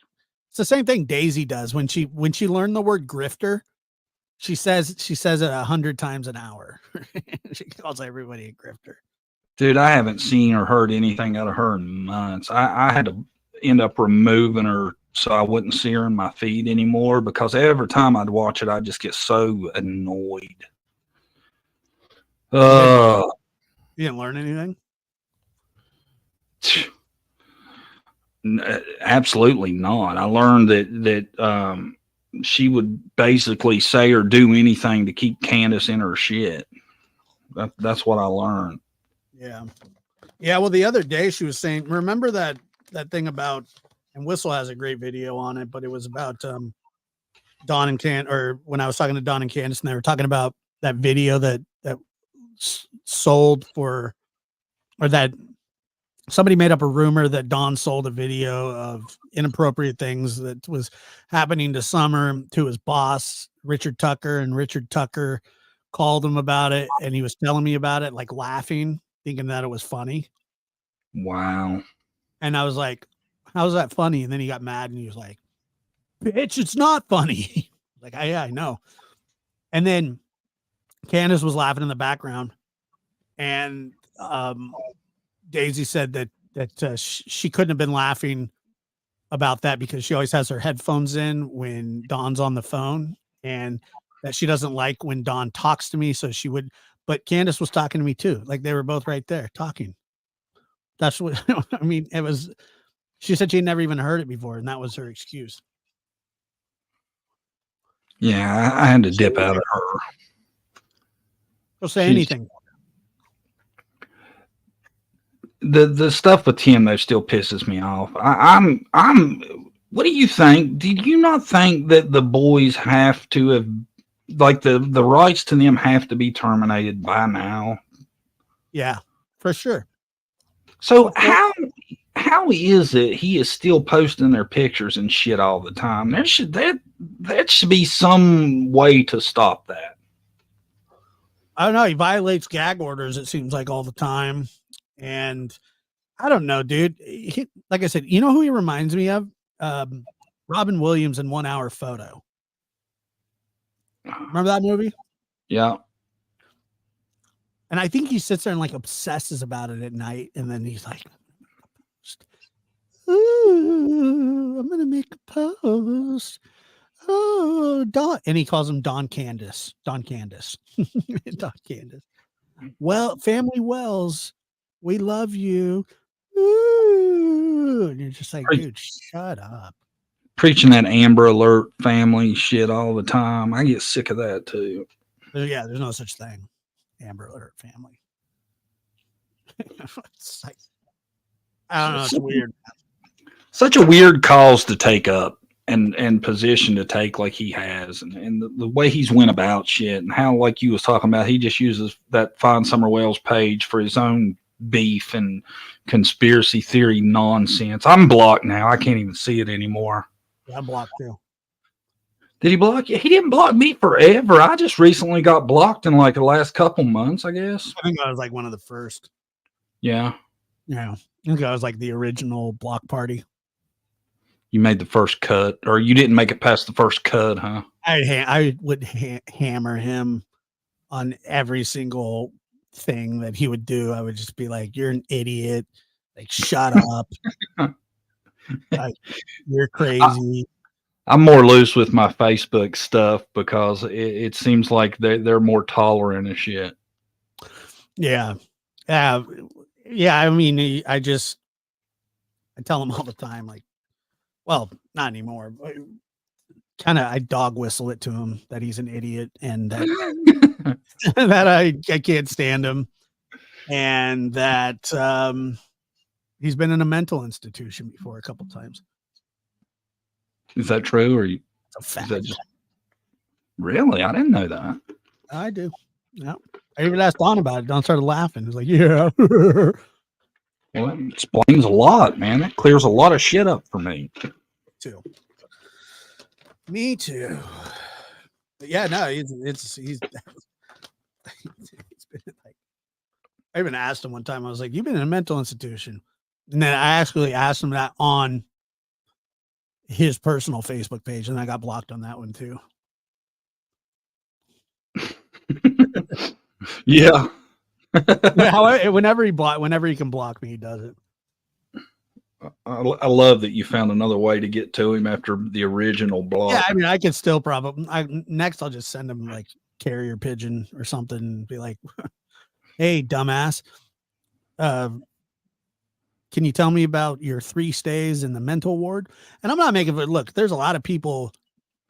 the same thing Daisy does when she learned the word grifter. She says it 100 times an hour. She calls everybody a grifter. Dude, I haven't seen or heard anything out of her in months. I had to end up removing her so I wouldn't see her in my feed anymore, because every time I'd watch it, I'd just get so annoyed. You didn't learn anything? Absolutely not. I learned that she would basically say or do anything to keep Candace in her shit. That's what I learned. Yeah. Yeah. Well, the other day she was saying, remember that thing about, and Whistle has a great video on it, but it was about Don and or when I was talking to Don and Candace, and they were talking about that video that sold for, or that somebody made up a rumor that Don sold a video of inappropriate things that was happening to Summer to his boss, Richard Tucker, and Richard Tucker called him about it, and he was telling me about it, like laughing, thinking that it was funny. Wow. And I was like, how's that funny? And then he got mad and he was like, bitch, it's not funny. Like, yeah, I know. And then Candace was laughing in the background, and Daisy said that she couldn't have been laughing about that because she always has her headphones in when Don's on the phone, and that she doesn't like when Don talks to me. So she would, but Candace was talking to me too. Like they were both right there talking. That's what, I mean, it was, she said she had never even heard it before, and that was her excuse. Yeah, I had to dip out of her. She'll say anything. The stuff with Tim though still pisses me off. I'm what do you think? Did you not think that the boys have to have, like, the rights to them have to be terminated by now? Yeah, for sure. So how is it he is still posting their pictures and shit all the time? There should be some way to stop that. I don't know. He violates gag orders, it seems like, all the time. And I don't know, dude. Like I said, you know who he reminds me of? Robin Williams in 1 Hour Photo. Remember that movie? Yeah. And I think he sits there and like obsesses about it at night, and then he's like, "Ooh, I'm gonna make a post." Oh, Don, and he calls him Don Candace. Don Candace. Don Candace. Well, Family Wells, we love you. Ooh. And you're just like, dude, shut up. Preaching that Amber Alert family shit all the time. I get sick of that too. Yeah, there's no such thing. Amber Alert family. It's like, I don't know. It's weird. Such a weird cause to take up and position to take like he has, and the way he's went about shit, and how, like you was talking about, he just uses that Find Summer Wells page for his own beef and conspiracy theory nonsense. I'm blocked now. I can't even see it anymore. Yeah, I'm blocked too. Did he block you? He didn't block me forever. I just recently got blocked in like the last couple months, I guess. I think I was like one of the first. Yeah. Yeah. I think I was like the original block party. You made the first cut, or you didn't make it past the first cut, huh? I would hammer him on every single thing that he would do. I would just be like, "You're an idiot. Like, shut up. Like, you're crazy." I'm more loose with my Facebook stuff because it seems like they're more tolerant of shit. Yeah. Yeah. I mean, I tell him all the time, like, well, not anymore, but I dog whistle it to him that he's an idiot and that, that I can't stand him, and that he's been in a mental institution before a couple times. Is that true, or it's a fact? Is that just really? I didn't know that. I do. Yeah. I even asked Don about it. Don started laughing. He's like, "Yeah." Well, that explains a lot, man. That clears a lot of shit up for me. Me too. But yeah, no, he's he's been like, I even asked him one time, I was like, "You've been in a mental institution." And then I actually asked him that on his personal Facebook page, and I got blocked on that one too. Yeah. Whenever he can block me, he does it. I love that you found another way to get to him after the original block. Yeah, I mean, I could still probably next I'll just send him like carrier pigeon or something and be like, "Hey, dumbass, can you tell me about your 3 stays in the mental ward?" And I'm not making it look. There's a lot of people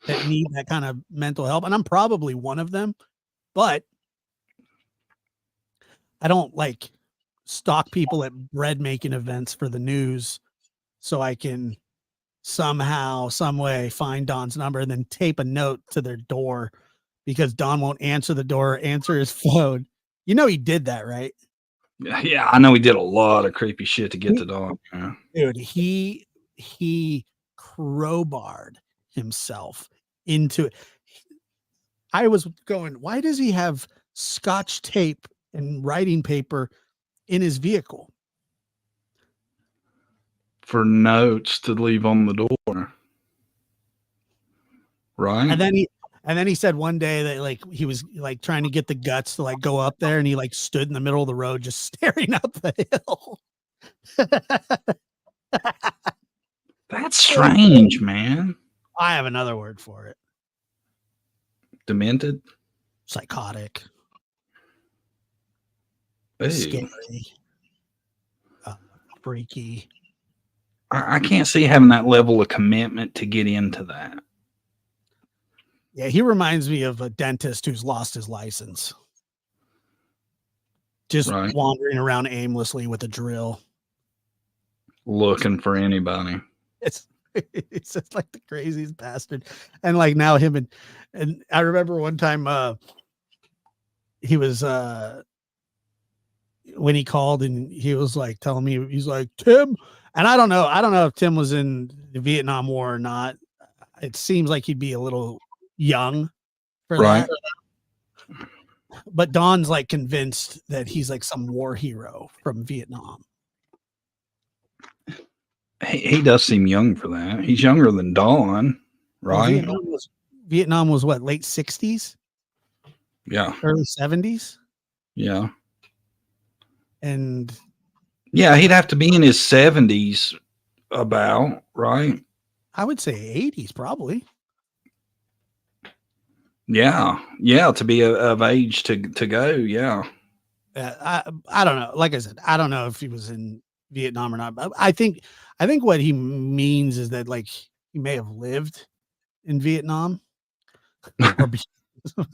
that need that kind of mental help, and I'm probably one of them, but I don't like stalk people at bread making events for the news so I can somehow, some way find Don's number and then tape a note to their door because Don won't answer the door, answer his phone. You know, he did that, right? Yeah, I know he did a lot of creepy shit to get to Don. Yeah. Dude, he crowbarred himself into it. I was going, why does he have Scotch tape and writing paper in his vehicle? For notes to leave on the door. Right. And then he said one day that like he was like trying to get the guts to like go up there, and he like stood in the middle of the road just staring up the hill. That's strange, man. I have another word for it. Demented? Psychotic. Ew. Scary. Freaky. I can't see having that level of commitment to get into that. Yeah, he reminds me of a dentist who's lost his license. Just wandering around aimlessly with a drill. Looking for anybody. It's just like the craziest bastard. And like now him and I remember one time he was when he called and he was like telling me, he's like, "Tim," and I don't know if Tim was in the Vietnam War or not. It seems like he'd be a little young for that. But Don's like convinced that he's like some war hero from Vietnam. He does seem young for that. He's younger than Dawn, right? Well, Vietnam was what, late 60s, Yeah. early 70s, Yeah. and yeah, he'd have to be in his 70s about, right? I would say 80s probably. Yeah, to be of age to go. Yeah. I don't know. Like I said, I don't know if he was in Vietnam or not. But I think what he means is that like he may have lived in Vietnam or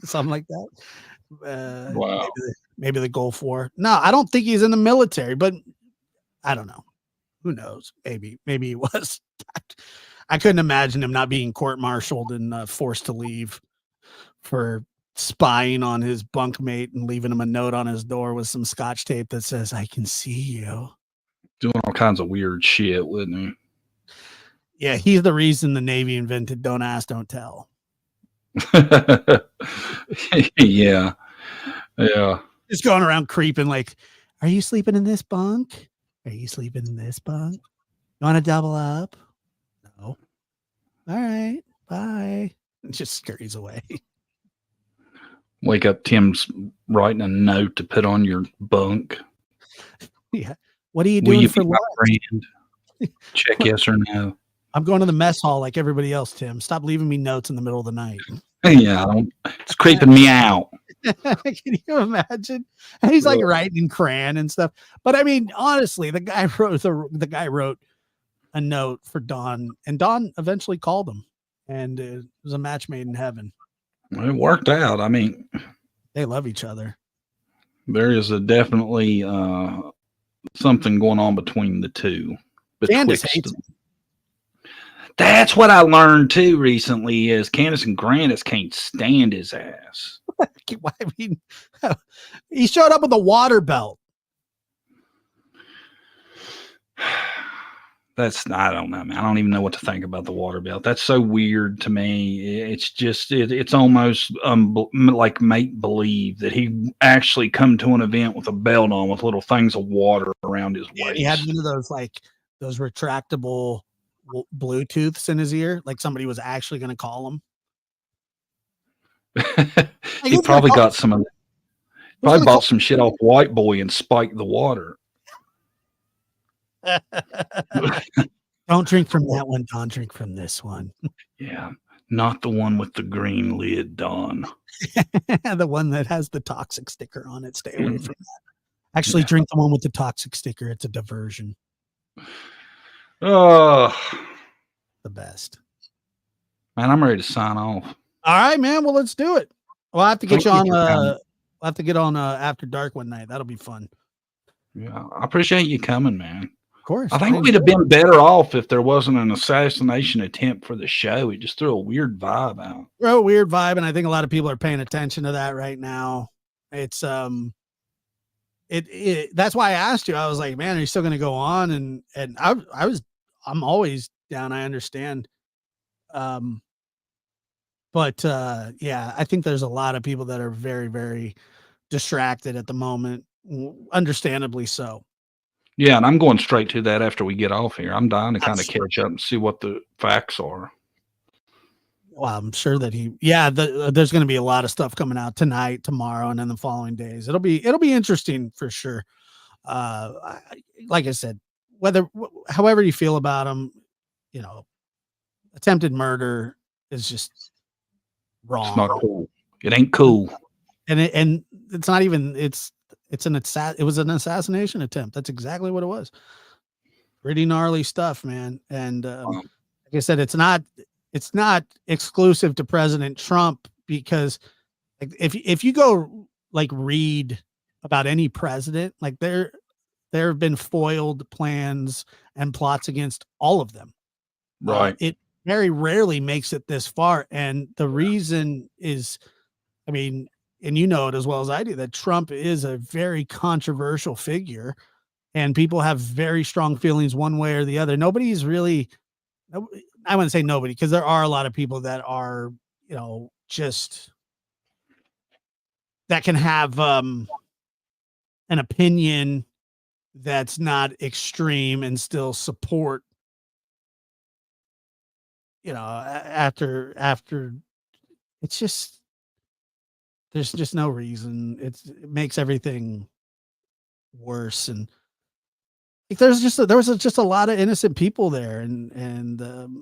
something like that. Wow. Maybe the Gulf War. No, I don't think he's in the military, but I don't know. Who knows? Maybe he was. I couldn't imagine him not being court-martialed and forced to leave for spying on his bunkmate and leaving him a note on his door with some scotch tape that says, "I can see you." Doing all kinds of weird shit, wouldn't he? Yeah, he's the reason the Navy invented "Don't Ask, Don't Tell." Yeah. Just going around creeping like, "Are you sleeping in this bunk? Are you sleeping in this bunk? You want to double up?" No. All right, bye. And just scurries away. Wake up, Tim's writing a note to put on your bunk. Yeah. What are you doing for lunch? Check yes or no. I'm going to the mess hall like everybody else, Tim. Stop leaving me notes in the middle of the night. Yeah, it's creeping me out. Can you imagine? And he's like writing in crayon and stuff. But I mean, honestly, the guy wrote a note for Dawn, and Dawn eventually called him, and it was a match made in heaven. It worked out. I mean, they love each other. There is definitely something going on between the two. Candace hates him. That's what I learned too recently. Is Candace and Grandis can't stand his ass. I mean, he showed up with a water belt. I don't know, man. I don't even know what to think about the water belt. That's so weird to me. It's just, it's almost like make believe that he actually come to an event with a belt on with little things of water around his waist. He had one of those retractable Bluetooths in his ear, like somebody was actually going to call him. He probably got some of that. Probably bought some shit off White Boy and spiked the water. Don't drink from that one, Don. Drink from this one. Yeah, not the one with the green lid, Don. The one that has the toxic sticker on it. Stay away from that. Actually, drink the one with the toxic sticker. It's a diversion. Oh, the best. Man, I'm ready to sign off. All right, man. Well, let's do it. We'll have to get you on. We'll have to get on After Dark one night. That'll be fun. Yeah, I appreciate you coming, man. Of course. I think we'd have been better off if there wasn't an assassination attempt for the show. It just threw a weird vibe out. A weird vibe, and I think a lot of people are paying attention to that right now. It's that's why I asked you. I was like, man, are you still going to go on? And I'm always down. I understand. But yeah, I think there's a lot of people that are very, very distracted at the moment, understandably so. Yeah, and I'm going straight to that after we get off here. I'm dying to kind of catch up and see what the facts are. Well, I'm sure that there's going to be a lot of stuff coming out tonight, tomorrow, and then the following days. It'll be interesting for sure. Like I said, however you feel about them, attempted murder is just wrong. It's not cool. It ain't cool. And it's not even. It was an assassination attempt. That's exactly what it was. Pretty gnarly stuff, man. And like I said, it's not exclusive to President Trump, because like if you go like read about any president, like there have been foiled plans and plots against all of them. Right. It very rarely makes it this far. And the reason is, I mean, and you know it as well as I do, that Trump is a very controversial figure and people have very strong feelings one way or the other. Nobody's really, I wouldn't say nobody, because there are a lot of people that are, just that can have an opinion that's not extreme and still support after it's just, there's just no reason. It makes everything worse. And like, there was just a lot of innocent people there, and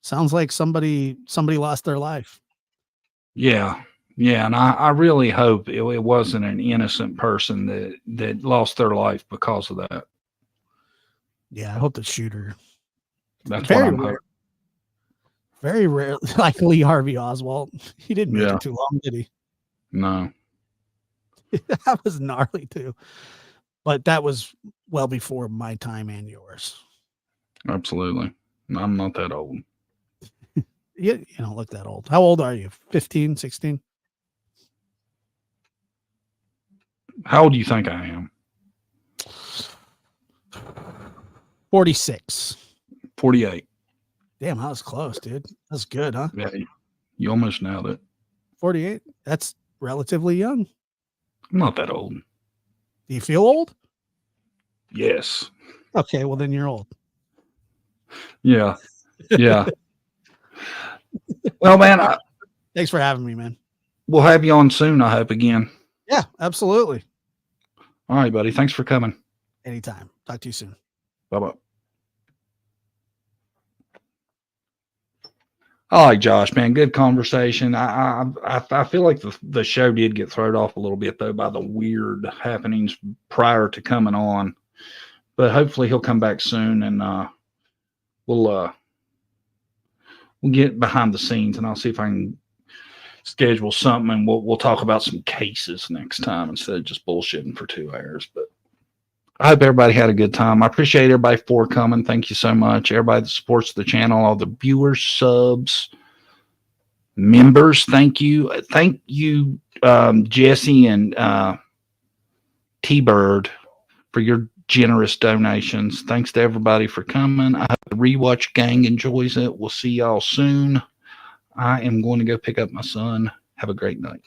sounds like somebody lost their life. Yeah. Yeah. And I really hope it wasn't an innocent person that lost their life because of that. Yeah. I hope the shooter, That's what I'm hoping. Very rare, like Lee Harvey Oswald. He didn't make it too long, did he? No. That was gnarly too. But that was well before my time and yours. Absolutely. I'm not that old. You don't look that old. How old are you? 15, 16? How old do you think I am? 46. 48. Damn, I was close, dude. That's good, huh? Yeah, you almost nailed it. 48. That's relatively young. I'm not that old. Do you feel old? Yes. Okay, well then you're old. Yeah. Yeah. Well, man, thanks for having me, man. We'll have you on soon, I hope, again. Yeah, absolutely. All right, buddy. Thanks for coming. Anytime. Talk to you soon. Bye-bye. I like Josh, man. Good conversation. I feel like the show did get thrown off a little bit, though, by the weird happenings prior to coming on. But hopefully he'll come back soon, and we'll get behind the scenes, and I'll see if I can schedule something, and we'll talk about some cases next time instead of just bullshitting for 2 hours. But I hope everybody had a good time. I appreciate everybody for coming. Thank you so much. Everybody that supports the channel, all the viewers, subs, members. Thank you. Thank you, Jesse and T-Bird, for your generous donations. Thanks to everybody for coming. I hope the Rewatch gang enjoys it. We'll see y'all soon. I am going to go pick up my son. Have a great night.